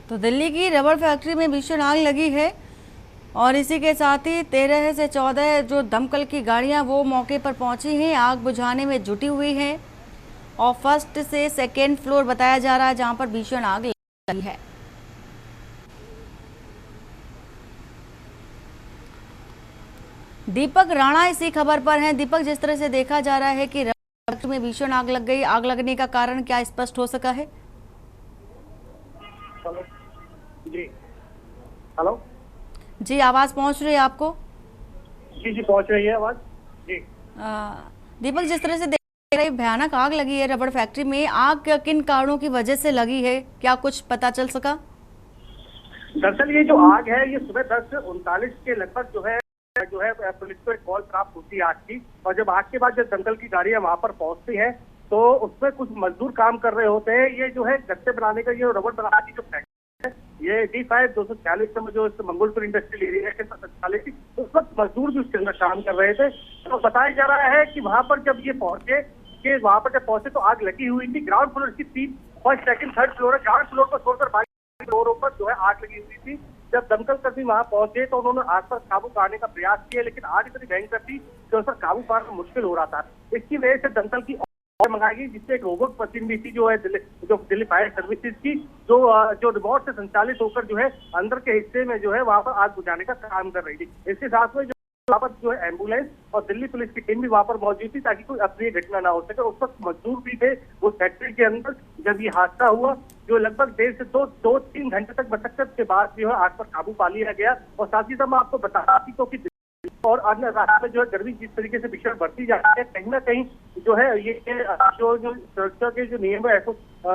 तो दिल्ली की रबड़ फैक्ट्री में भीषण आग लगी है और इसी के साथ ही 13 से 14 जो दमकल की गाड़ियां वो मौके पर पहुंची हैं, आग बुझाने में जुटी हुई हैं। और 1st से 2nd फ्लोर बताया जा रहा है, जहां पर भीषण आग लगी है। दीपक राणा इसी खबर पर हैं। दीपक, जिस तरह से देखा जा रहा है कि रबड़ फैक्ट्री में भीषण आग लग गई, आग लगने का कारण क्या स्पष्ट हो सका है? जी, हेलो जी, आवाज पहुंच रही है आपको? जी पहुंच रही है आवाज जी। दीपक, जिस तरह से देख रहे हैं भयानक आग लगी है रबड़ फैक्ट्री में, आग किन कारणों की वजह से लगी है, क्या कुछ पता चल सका? दरअसल ये जो आग है ये सुबह 10:39 के लगभग जो है पुलिस को एक कॉल प्राप्त होती है आग की। और जब आग के बाद जब दमकल की गाड़ियां वहां पर पहुंचती है तो उसमें कुछ मजदूर काम कर रहे होते हैं। ये जो है गत्ते बनाने का, ये रबड़ बनाने की जो फैक्ट्री है, ये D5/246 में जो मंगोलपुर इंडस्ट्रियल एरिया के संचालित थी, उस वक्त मजदूर भी उसके अंदर काम कर रहे थे। तो बताया जा रहा है कि वहां पर जब ये पहुंचे तो आग लगी हुई थी। ग्राउंड फ्लोर की 3, 1st, 2nd, 3rd फ्लोर है। ग्राउंड फ्लोर पर छोड़कर बाकी फ्लोरों पर जो है आग लगी हुई थी। जब दमकल कर्मी वहां पहुंचे तो उन्होंने आग पर काबू पाने का प्रयास किया, लेकिन आग इतनी भयंकर थी कि उस पर काबू पाना मुश्किल हो रहा था। इसकी वजह से दमकल की मंगाई गई, जिससे एक रोबोट मशीन भी थी जो दिल्ली फायर सर्विसेज की, जो रिमोट से संचालित होकर जो है अंदर के हिस्से में जो है वहां पर आग बुझाने का काम कर रही थी। इसके साथ में वहां पर जो है एम्बुलेंस और दिल्ली पुलिस की टीम भी वहां पर मौजूद थी, ताकि कोई अप्रिय घटना ना हो सके। उस वक्त मजदूर भी थे उस फैक्ट्री के अंदर जब ये हादसा हुआ, जो लगभग 1.5 से 2-3 घंटे तक मशक्कत के बाद जो है आग पर काबू पा लिया गया। और साथ ही साथ मैं आपको बता दी तो कि और अन्य राज्य में जो है गर्मी जिस तरीके से भीषण बढ़ती जा रही है, कहीं ना कहीं जो है ये जो सुरक्षा के जो नियम है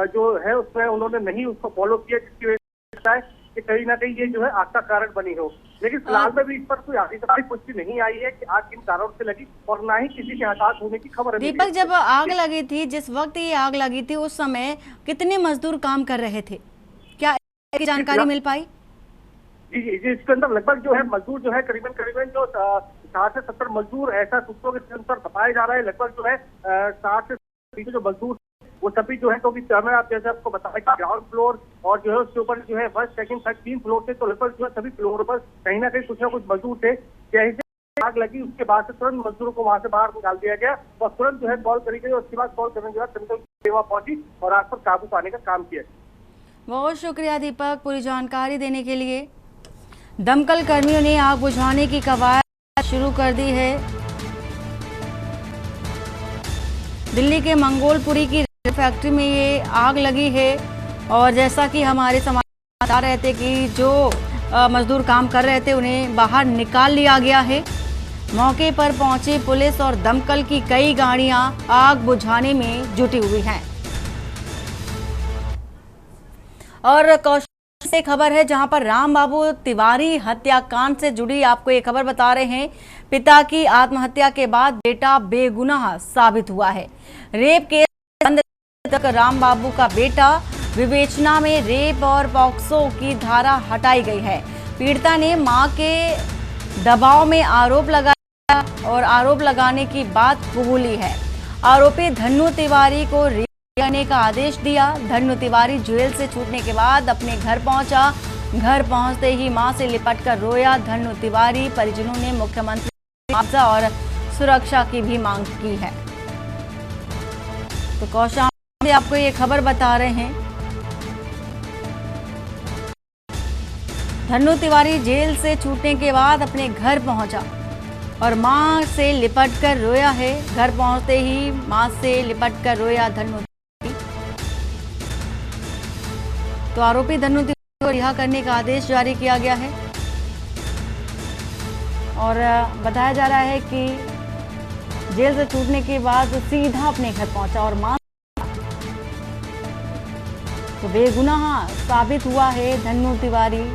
जो है उसमें उन्होंने नहीं उसको फॉलो किया, जिसकी वजह से है कि कहीं ना कहीं ये जो है आग का कारण बनी हो। लेकिन फिलहाल में भी इस पर कोई आधिकारिक पुष्टि नहीं आई है कि आग किन कारणों से लगी और ना ही किसी के हताहत होने की खबर है। दीपक, जब आग लगी थी, जिस वक्त ये आग लगी थी, उस समय कितने मजदूर काम कर रहे थे? की जानकारी मिल पाई? जी, इसके अंदर लगभग जो है मजदूर जो है करीबन जो 60 से 70 मजदूर, ऐसा सूत्रों के अनुसार बताया जा रहा है। लगभग जो है 60 से 70 जो मजदूर वो सभी जो है, क्योंकि आप जैसे आपको बताया कि ग्राउंड फ्लोर और जो है उसके ऊपर जो है फर्स्ट सेकंड थर्ड 3 फ्लोर थे, तो लगभग जो है सभी फ्लोर पर कहीं ना कहीं कुछ ना कुछ मजदूर थे। जैसे आग लगी उसके बाद से तुरंत मजदूरों को वहां से बाहर निकाल दिया गया और तुरंत जो है कॉल करी गई और उसके बाद कॉल करने के बाद केमिकल सेवा पहुंची और आग पर काबू पाने का काम किया। बहुत शुक्रिया दीपक पूरी जानकारी देने के लिए। दमकल कर्मियों ने आग बुझाने की कवायद शुरू कर दी है। दिल्ली के मंगोलपुरी की फैक्ट्री में ये आग लगी है और जैसा कि हमारे समाचार बता रहे थे कि जो मजदूर काम कर रहे थे उन्हें बाहर निकाल लिया गया है। मौके पर पहुंची पुलिस और दमकल की कई गाड़ियां आग बुझाने में जुटी हुई हैं। और कौशल से खबर है जहां पर रामबाबू तिवारी हत्याकांड से जुड़ी आपको ये खबर बता रहे हैं। पिता की आत्महत्या के बाद बेटा बेगुनाह साबित हुआ है। रेप केस तक रामबाबू का बेटा विवेचना में रेप और पॉक्सो की धारा हटाई गई है। पीड़िता ने मां के दबाव में आरोप लगाया और आरोप लगाने की बात कबूली है। आरोपी धन्नू तिवारी को रिहा करने का आदेश दिया। धन्नू तिवारी जेल से छूटने के बाद अपने घर पहुंचा। घर पहुंचते ही मां से लिपटकर रोया। धन्नू तिवारी परिजनों ने मुख्यमंत्री मुआवजा और सुरक्षा की भी मांग की है। तो कौशाम्बी आपको ये खबर बता रहे हैं। धन्नू तिवारी जेल से छूटने के बाद अपने घर पहुंचा और मां से लिपटकर रोया है। घर पहुंचते ही मां से लिपटकर रोया धन्नू तिवारी। तो आरोपी धन्नू तिवारी को रिहा करने का आदेश जारी किया गया है और बताया जा रहा है कि जेल से छूटने के बाद वो सीधा अपने घर पहुंचा और मां तो बेगुनाह साबित हुआ है धन्नू तिवारी।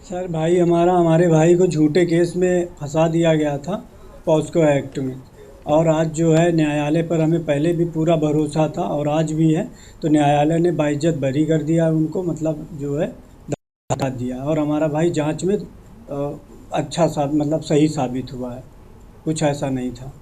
सर हमारे भाई को झूठे केस में फंसा दिया गया था पॉस्को एक्ट में, और आज जो है न्यायालय पर हमें पहले भी पूरा भरोसा था और आज भी है, तो न्यायालय ने बाइज्जत बरी कर दिया उनको, मतलब जो है हटा दिया और हमारा भाई जांच में सही साबित हुआ है। कुछ ऐसा नहीं था।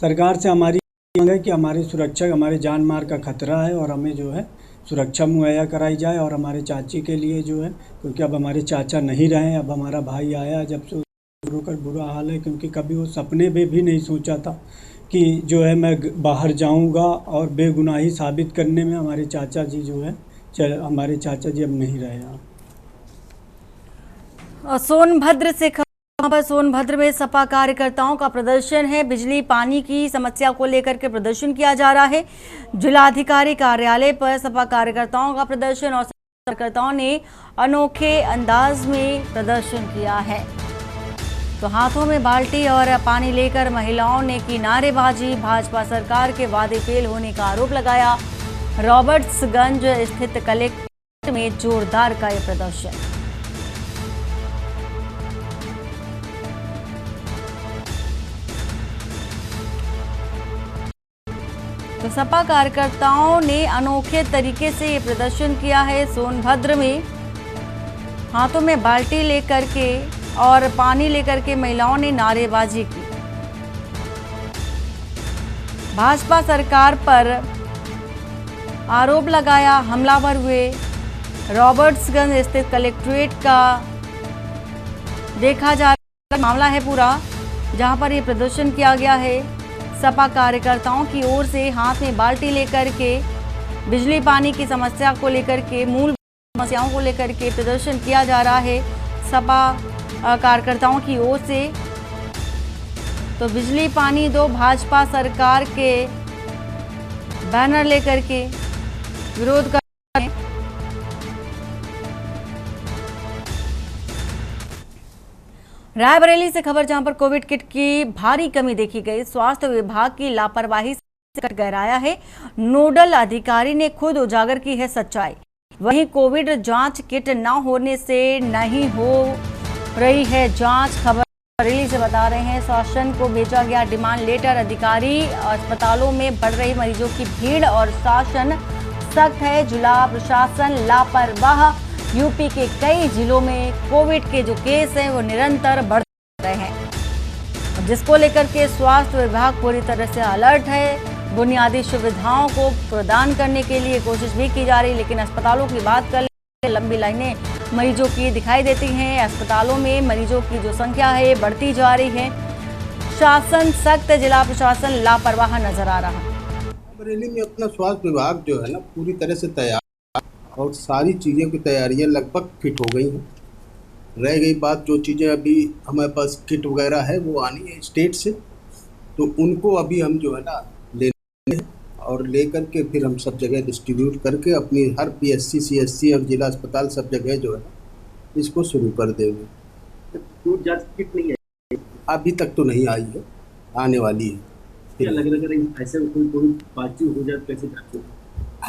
सरकार से हमारी मांग है कि हमारी सुरक्षा, हमारे जान माल का खतरा है और हमें जो है सुरक्षा मुहैया कराई जाए और हमारे चाची के लिए जो है, क्योंकि अब हमारे चाचा नहीं रहे, अब हमारा भाई आया, जब से रोकर बुरा हाल है, क्योंकि कभी वो सपने में भी नहीं सोचा था कि जो है मैं बाहर जाऊंगा और बेगुनाही साबित करने में हमारे चाचा जी जो है हमारे चाचा जी अब नहीं रहे हैं। सोनभद्र से पर सोनभद्र में सपा कार्यकर्ताओं का प्रदर्शन है। बिजली पानी की समस्या को लेकर के प्रदर्शन किया जा रहा है। जिलाधिकारी कार्यालय पर सपा कार्यकर्ताओं का प्रदर्शन और कार्यकर्ताओं ने अनोखे अंदाज में प्रदर्शन किया है। तो हाथों में बाल्टी और पानी लेकर महिलाओं ने की नारेबाजी। भाजपा सरकार के वादे फेल होने का आरोप लगाया। रॉबर्ट्सगंज स्थित कलेक्ट्रेट में जोरदार का यह प्रदर्शन। तो सपा कार्यकर्ताओं ने अनोखे तरीके से ये प्रदर्शन किया है। सोनभद्र में हाथों में बाल्टी लेकर के और पानी लेकर के महिलाओं ने नारेबाजी की। भाजपा सरकार पर आरोप लगाया, हमलावर हुए। रॉबर्ट्सगंज स्थित कलेक्ट्रेट का देखा जा रहा मामला है पूरा, जहां पर ये प्रदर्शन किया गया है। सपा कार्यकर्ताओं की ओर से हाथ में बाल्टी लेकर के बिजली पानी की समस्या को लेकर के, मूल समस्याओं को लेकर के प्रदर्शन किया जा रहा है सपा कार्यकर्ताओं की ओर से। तो बिजली पानी दो भाजपा सरकार के बैनर लेकर के विरोध कर रहे हैं। रायबरेली से खबर, जहां पर कोविड किट की भारी कमी देखी गई। स्वास्थ्य विभाग की लापरवाही से गहराया है। नोडल अधिकारी ने खुद उजागर की है सच्चाई। वहीं कोविड जांच किट न होने से नहीं हो रही है जांच। खबर बरेली से बता रहे हैं, शासन को भेजा गया डिमांड लेटर। अधिकारी अस्पतालों में बढ़ रही मरीजों की भीड़ और शासन सख्त है, जिला प्रशासन लापरवाह। यूपी के कई जिलों में कोविड के जो केस हैं वो निरंतर बढ़ रहे हैं, जिसको लेकर के स्वास्थ्य विभाग पूरी तरह से अलर्ट है। बुनियादी सुविधाओं को प्रदान करने के लिए कोशिश भी की जा रही, लेकिन अस्पतालों की बात कर ले, लंबी लाइनें मरीजों की दिखाई देती हैं। अस्पतालों में मरीजों की जो संख्या है बढ़ती जा रही है। शासन सख्त, जिला प्रशासन लापरवाह नजर आ रहा है। बरेली में अपना स्वास्थ्य विभाग जो है ना पूरी तरह से तैयार और सारी चीज़ों की तैयारियां लगभग फिट हो गई हैं। रह गई बात जो चीज़ें अभी हमारे पास किट वगैरह है वो आनी है स्टेट से, तो उनको अभी हम जो है ना लेने हैं और लेकर के फिर हम सब जगह डिस्ट्रीब्यूट करके अपनी हर PSC CSC और जिला अस्पताल सब जगह जो है इसको शुरू कर देंगे। फ्रूट जांच किट नहीं है अभी तक तो नहीं आई है, आने वाली है। क्या लग रहा है ऐसे कोई पॉजिटिव हो जाए कैसे जांच होगी?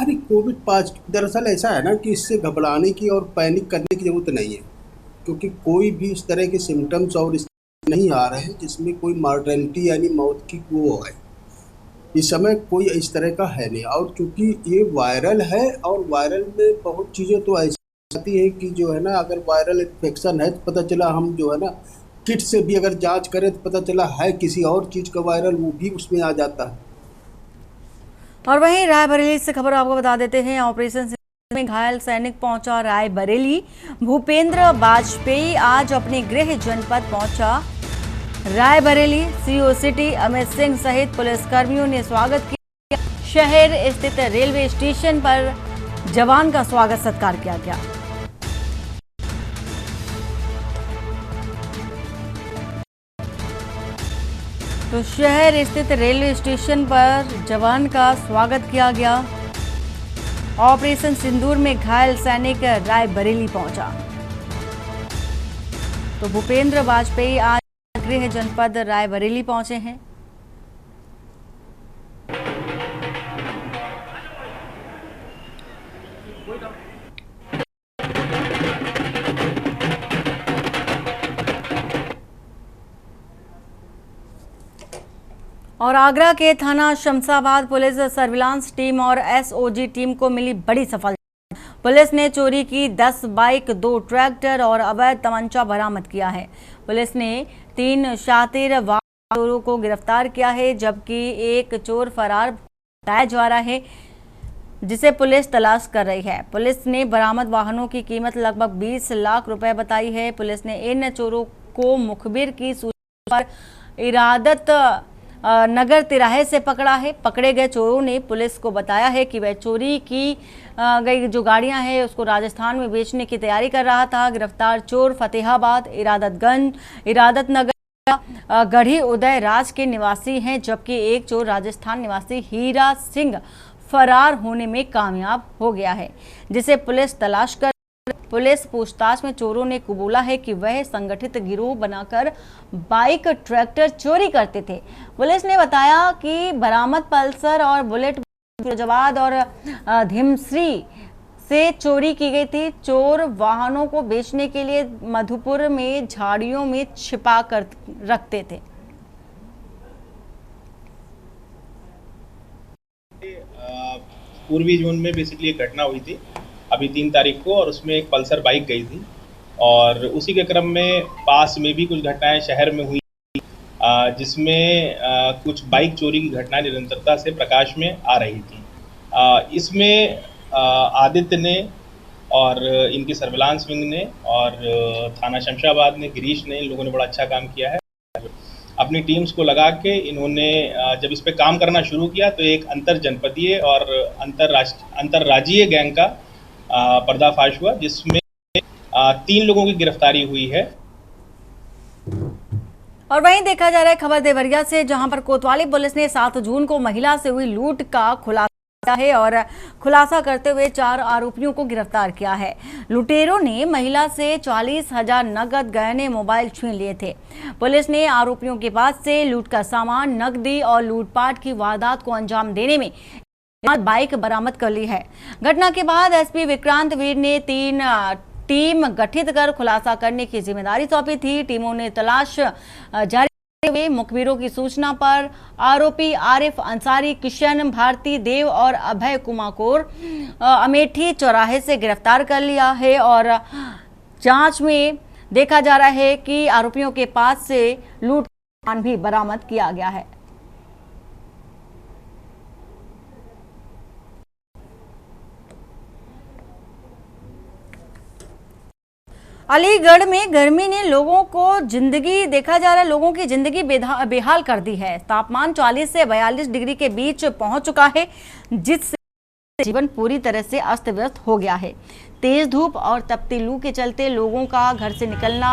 अरे कोविड पॉजिटिव दरअसल ऐसा है ना कि इससे घबराने की और पैनिक करने की जरूरत नहीं है, क्योंकि कोई भी इस तरह के सिम्टम्स और इस नहीं आ रहे हैं जिसमें कोई मॉर्टेलिटी यानी मौत की वो है। इस समय कोई इस तरह का है नहीं, और चूंकि ये वायरल है और वायरल में बहुत चीज़ें तो ऐसी आती है कि जो है ना अगर वायरल इन्फेक्शन है तो पता चला हम जो है ना किट से भी अगर जांच करें तो पता चला है किसी और चीज़ का वायरल, वो भी उसमें आ जाता है। और वहीं रायबरेली से खबर आपको बता देते हैं, ऑपरेशन सिंदूर में घायल सैनिक पहुंचा रायबरेली। भूपेंद्र वाजपेयी आज अपने गृह जनपद पहुंचा रायबरेली। CO सिटी अमित सिंह सहित पुलिसकर्मियों ने स्वागत किया। शहर स्थित रेलवे स्टेशन पर जवान का स्वागत सत्कार किया गया। तो शहर स्थित रेलवे स्टेशन पर जवान का स्वागत किया गया। ऑपरेशन सिंदूर में घायल सैनिक रायबरेली पहुंचा। तो भूपेंद्र वाजपेयी आज गृह जनपद रायबरेली पहुंचे हैं। और आगरा के थाना शमशाबाद पुलिस सर्विलांस टीम और SOG टीम को मिली बड़ी सफलता। पुलिस ने चोरी की 10 बाइक, 2 ट्रैक्टर और अवैध तमंचा बरामद किया है। पुलिस ने 3 शातिर चोरों को गिरफ्तार किया है, जबकि एक चोर फरार बताया जा रहा है, जिसे पुलिस तलाश कर रही है। पुलिस ने बरामद वाहनों की कीमत लगभग 20 लाख रुपए बताई है। पुलिस ने इन चोरों को मुखबिर की सूचना पर इरादत नगर तिराहे से पकड़ा है। पकड़े गए चोरों ने पुलिस को बताया है कि वह चोरी की गई जो गाड़ियां हैं उसको राजस्थान में बेचने की तैयारी कर रहा था। गिरफ्तार चोर फतेहाबाद, इरादतगंज, इरादत नगर, गढ़ी उदय राज के निवासी हैं, जबकि एक चोर राजस्थान निवासी हीरा सिंह फरार होने में कामयाब हो गया है, जिसे पुलिस तलाश कर। पुलिस पूछताछ में चोरों ने कबूला है कि वह संगठित गिरोह बनाकर बाइक, ट्रैक्टर चोरी करते थे। पुलिस ने बताया कि बरामद पल्सर और बुलेट फिरोजाबाद और धिमश्री से चोरी की गई थी। चोर वाहनों को बेचने के लिए मधुपुर में झाड़ियों में छिपा कर रखते थे। पूर्वी जोन में बेसिकली एक घटना हुई थी अभी 3 तारीख को, और उसमें एक पल्सर बाइक गई थी, और उसी के क्रम में पास में भी कुछ घटनाएं शहर में हुई, जिसमें कुछ बाइक चोरी की घटनाएं निरंतरता से प्रकाश में आ रही थी। इसमें आदित्य ने और इनकी सर्विलांस विंग ने और थाना शमशाबाद ने, गिरीश ने, इन लोगों ने बड़ा अच्छा काम किया है। अपनी टीम्स को लगा के इन्होंने जब इस पे काम करना शुरू किया तो एक अंतर जनपदीय और अंतर्राज्यीय गैंग का पर्दाफाश हुआ, जिसमें 3 लोगों की गिरफ्तारी हुई है। और वहीं देखा जा रहा है खबर देवरिया से, जहां पर कोतवाली पुलिस ने 7 जून को महिला से हुई लूट का खुलासा है और खुलासा करते हुए 4 आरोपियों को गिरफ्तार किया है। लुटेरों ने महिला से 40,000 नगद, गहने, मोबाइल छीन लिए थे। पुलिस ने आरोपियों के पास से लूट का सामान, नकदी और लूटपाट की वारदात को अंजाम देने में बाइक बरामद कर ली है। घटना के बाद SP विक्रांत वीर ने 3 टीम गठित कर खुलासा करने की जिम्मेदारी सौंपी थी। टीमों ने तलाश जारी हुए मुखबिरों की सूचना पर आरोपी आरिफ अंसारी, किशन भारती, देव और अभय कुमार को अमेठी चौराहे से गिरफ्तार कर लिया है और जांच में देखा जा रहा है कि आरोपियों के पास से लूट का सामान भी बरामद किया गया है। अलीगढ़ में गर्मी ने लोगों को जिंदगी देखा जा रहा है लोगों की जिंदगी बेहाल कर दी है। तापमान 40 से 42 डिग्री के बीच पहुंच चुका है, जिससे जीवन पूरी तरह से अस्त व्यस्त हो गया है। तेज धूप और तपती लू के चलते लोगों का घर से निकलना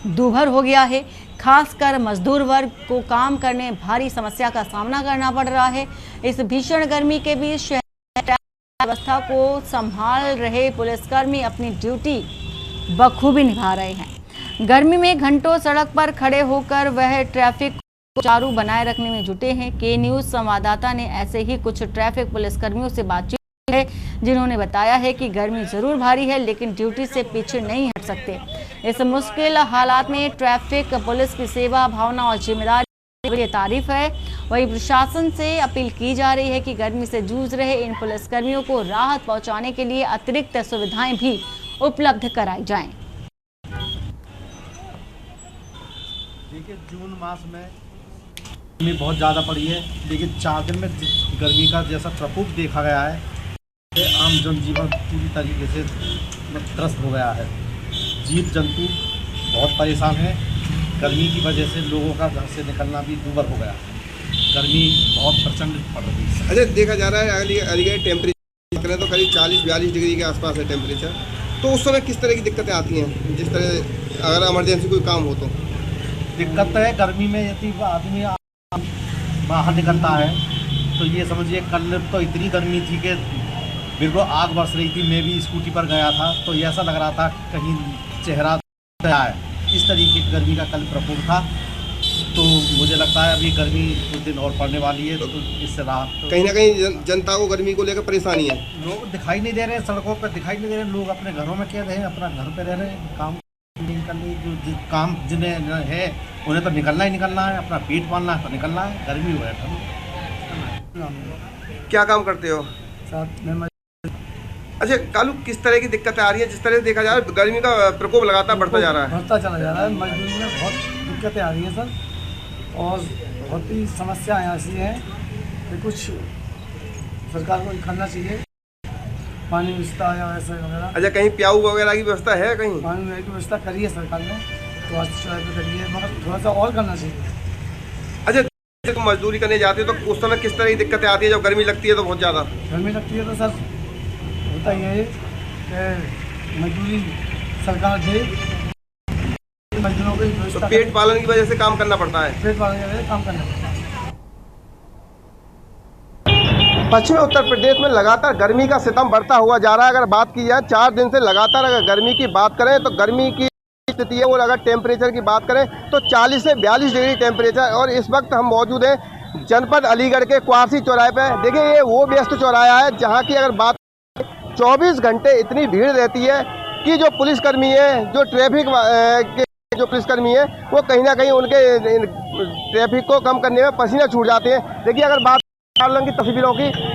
दूभर हो गया है। खासकर मजदूर वर्ग को काम करने भारी समस्या का सामना करना पड़ रहा है। इस भीषण गर्मी के बीच शहर व्यवस्था को संभाल रहे पुलिसकर्मी अपनी ड्यूटी बखूबी निभा रहे हैं। गर्मी में घंटों सड़क पर खड़े होकर वह ट्रैफिक को चालू बनाए रखने में जुटे हैं। के न्यूज संवाददाता ने ऐसे ही कुछ ट्रैफिक पुलिसकर्मियों से बातचीत की है, जिन्होंने बताया है कि गर्मी जरूर भारी है, लेकिन ड्यूटी से पीछे नहीं हट सकते। इस मुश्किल हालात में ट्रैफिक पुलिस की सेवा भावना और जिम्मेदारी की तारीफ है। वहीं प्रशासन से अपील की जा रही है कि गर्मी से जूझ रहे इन पुलिसकर्मियों को राहत पहुंचाने के लिए अतिरिक्त सुविधाएं भी उपलब्ध कराई जाएं। देखिए, जून मास में गर्मी बहुत ज़्यादा पड़ी है, लेकिन 4 दिन में गर्मी का जैसा प्रकोप देखा गया है, आम जनजीवन पूरी तरीके से त्रस्त हो गया है। जीव जंतु बहुत परेशान हैं। गर्मी की वजह से लोगों का घर से निकलना भी दूभर हो गया। गर्मी बहुत प्रचंड पड़ रही है। अच्छा, देखा जा रहा है अलीगढ़ टेम्परेचर करें तो करीब 40-42 डिग्री के आसपास है टेम्परेचर। तो उस समय किस तरह की दिक्कतें आती हैं, जिस तरह अगर इमरजेंसी कोई काम हो तो? दिक्कत है गर्मी में, यदि आदमी बाहर निकलता है तो ये समझिए कल तो इतनी गर्मी थी कि बिल्कुल आग बरस रही थी। मैं भी स्कूटी पर गया था तो ये ऐसा लग रहा था कहीं चेहरा गया है। इस तरीके की गर्मी का कल प्रकोप था। तो मुझे लगता है अभी गर्मी कुछ दिन और पड़ने वाली है, तो इससे राहत कहीं ना कहीं जनता को गर्मी को लेकर परेशानी है। लोग दिखाई नहीं दे रहे, सड़कों पर दिखाई नहीं दे रहे, लोग अपने घरों में कैद हैं, अपना घर पे रह रहे हैं। काम निकलने जो काम जिन्हें है उन्हें तो निकलना ही निकलना है, अपना पेट पालना है तो निकलना है। गर्मी हो है। क्या काम करते हो? साथ में। अच्छा कालू, किस तरह की दिक्कतें आ रही है? जिस तरह से देखा जा रहा है गर्मी का प्रकोप लगातार बढ़ता जा रहा है, बढ़ता चला जा रहा है। मजदूरी में बहुत दिक्कतें आ रही हैं सर, और बहुत ही समस्याएँ ऐसी हैं कि कुछ सरकार को करना चाहिए। पानी व्यवस्था या वैसे वगैरह। अच्छा, कहीं प्याऊ वगैरह की व्यवस्था है? कहीं पानी की व्यवस्था करी है सरकार ने, तो आज करी है, मगर थोड़ा सा और करना चाहिए। अच्छा, मजदूरी करने जाते हो तो उस समय किस तरह की दिक्कतें आती है जब गर्मी लगती है? तो बहुत ज़्यादा गर्मी लगती है तो सर होता ही है कि मजदूरी सरकार दे, मजदूरों की व्यवस्था। तो पेट पालन की वजह से काम करना पड़ता है। पेट पालन की वजह से काम करना पड़ता है। पश्चिमी उत्तर प्रदेश में लगातार गर्मी का सितम बढ़ता हुआ जा रहा है। अगर बात की जाए 4 दिन से लगातार अगर गर्मी की बात करें तो गर्मी की स्थिति है, और अगर टेम्परेचर की बात करें तो 40 से 42 डिग्री टेम्परेचर। और इस वक्त हम मौजूद हैं जनपद अलीगढ़ के क्वासी चौराहे पे। देखिए, ये वो व्यस्त चौराहा है जहाँ की अगर बात 24 घंटे इतनी भीड़ रहती है कि जो पुलिसकर्मी है, जो ट्रैफिक के जो पुलिसकर्मी है, वो कहीं ना कहीं उनके ट्रैफिक को कम करने में पसीना छूट जाते हैं। देखिए, अगर बात की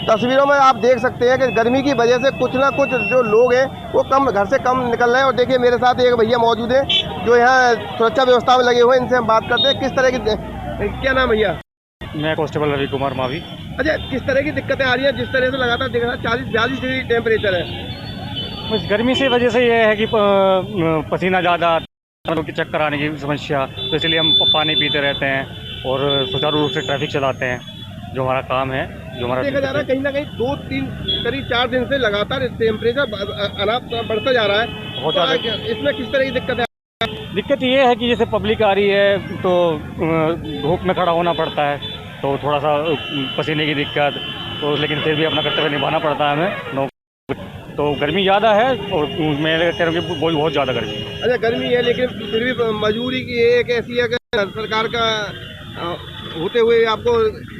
तस्वीरों में आप देख सकते हैं कि गर्मी की वजह से कुछ ना कुछ जो लोग हैं वो घर से कम निकल रहे हैं। और देखिए, मेरे साथ एक भैया मौजूद हैं जो यहाँ सुरक्षा व्यवस्था में लगे हुए हैं। इनसे हम बात करते हैं किस तरह की। क्या नाम भैया? मैं कांस्टेबल रवि कुमार मावी। अच्छा, किस तरह की दिक्कतें आ रही हैं? जिस तरह से लगातार देख रहा है 40-42 डिग्री टेम्परेचर है। बस गर्मी से वजह से ये है कि पसीना ज़्यादा, की चक्कर आने की समस्या, तो इसलिए हम पानी पीते रहते हैं और सुचारू रूप से ट्रैफिक चलाते हैं, जो हमारा काम है। जो हमारा देखा जा रहा है कहीं ना कहीं 2-3 करीब 4 दिन से लगातार टेम्परेचर बढ़ता जा रहा है। बहुत ज़्यादा। इसमें किस तरह की दिक्कत है? दिक्कत ये है कि जैसे पब्लिक आ रही है तो धूप में खड़ा होना पड़ता है, तो थोड़ा सा पसीने की दिक्कत, तो लेकिन फिर भी अपना कर्तव्य निभाना पड़ता है हमें। तो गर्मी ज़्यादा है और मैं कह रहा हूँ कि बहुत ज़्यादा गर्मी है। अच्छा, गर्मी है, लेकिन फिर भी मजबूरी की एक ऐसी है कि सरकार का होते हुए आपको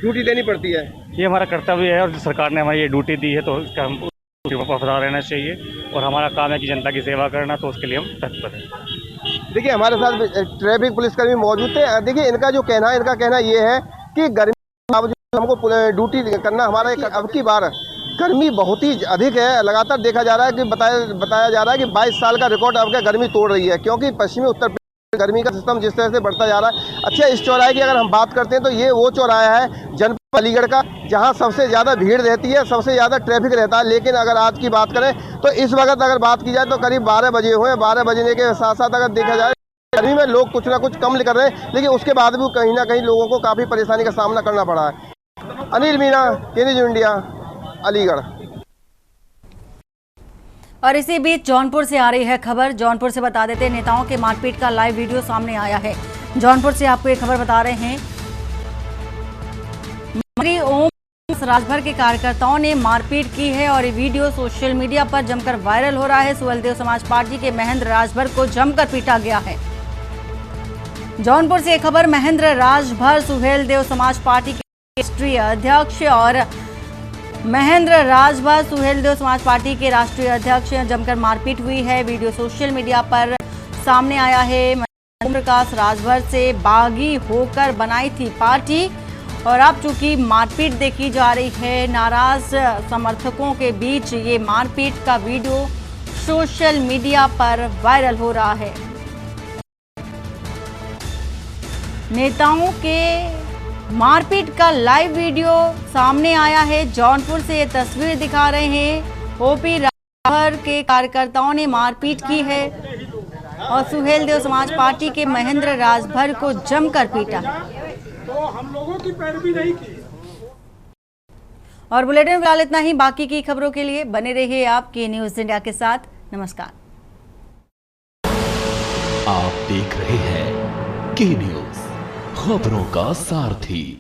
ड्यूटी देनी पड़ती है। ये हमारा कर्तव्य है और सरकार ने हमारी ये ड्यूटी दी है, तो इसका हम वफादार रहना चाहिए और हमारा काम है कि जनता की सेवा करना, तो उसके लिए हम तत्पर हैं। देखिए हमारे साथ ट्रैफिक पुलिसकर्मी मौजूद थे। देखिए इनका कहना ये है कि गर्मी के बावजूद हमको ड्यूटी करना हमारा अब की बार गर्मी बहुत ही अधिक है। लगातार देखा जा रहा है कि बताया जा रहा है कि 22 साल का रिकॉर्ड अब गर्मी तोड़ रही है, क्योंकि पश्चिमी उत्तर प्रदेश गर्मी का सिस्टम जिस तरह से बढ़ता जा रहा है। अच्छा, इस चौराहे की अगर हम बात करते हैं तो ये वो चौराहा है जनपद अलीगढ़ का जहां सबसे ज़्यादा भीड़ रहती है, सबसे ज़्यादा ट्रैफिक रहता है। लेकिन अगर आज की बात करें तो इस वक्त अगर बात की जाए तो करीब 12 बजे हुए। 12 बजने के साथ साथ अगर देखा जाए गर्मी में लोग कुछ ना कुछ कम कर रहे हैं, लेकिन उसके बाद भी कहीं ना कहीं लोगों को काफ़ी परेशानी का सामना करना पड़ा है। अनिल मीणा, के न्यूज़ इंडिया, अलीगढ़। और इसी बीच जौनपुर से आ रही है खबर। जौनपुर से बता देते हैं, नेताओं के मारपीट का लाइव वीडियो सामने आया है। जौनपुर से आपको ये खबर बता रहे हैं, मंत्री ओम राजभर के कार्यकर्ताओं ने मारपीट की है और ये वीडियो सोशल मीडिया पर जमकर वायरल हो रहा है। सुहेलदेव समाज पार्टी के महेंद्र राजभर को जमकर पीटा गया है। जौनपुर से खबर, महेंद्र राजभर सुहेलदेव समाज पार्टी के राष्ट्रीय अध्यक्ष और महेंद्र राजभर सुहेलदेव समाज पार्टी के राष्ट्रीय अध्यक्ष जमकर मारपीट हुई है। वीडियो सोशल मीडिया पर सामने आया है। ओम प्रकाश राजभर से बागी होकर बनाई थी पार्टी और अब चूंकि मारपीट देखी जा रही है, नाराज समर्थकों के बीच ये मारपीट का वीडियो सोशल मीडिया पर वायरल हो रहा है। नेताओं के मारपीट का लाइव वीडियो सामने आया है। जौनपुर से ये तस्वीर दिखा रहे हैं। ओपी राजभर के कार्यकर्ताओं ने मारपीट की है और सुहेलदेव समाज पार्टी के महेंद्र राजभर को जमकर पीटा। तो हम लोगों की पैरवी नहीं की। और बुलेटिन फिलहाल इतना ही। बाकी की खबरों के लिए बने रहिए आप के न्यूज़ इंडिया के साथ। नमस्कार। आप देख रहे हैं के न्यूज़, खबरों का सारथी।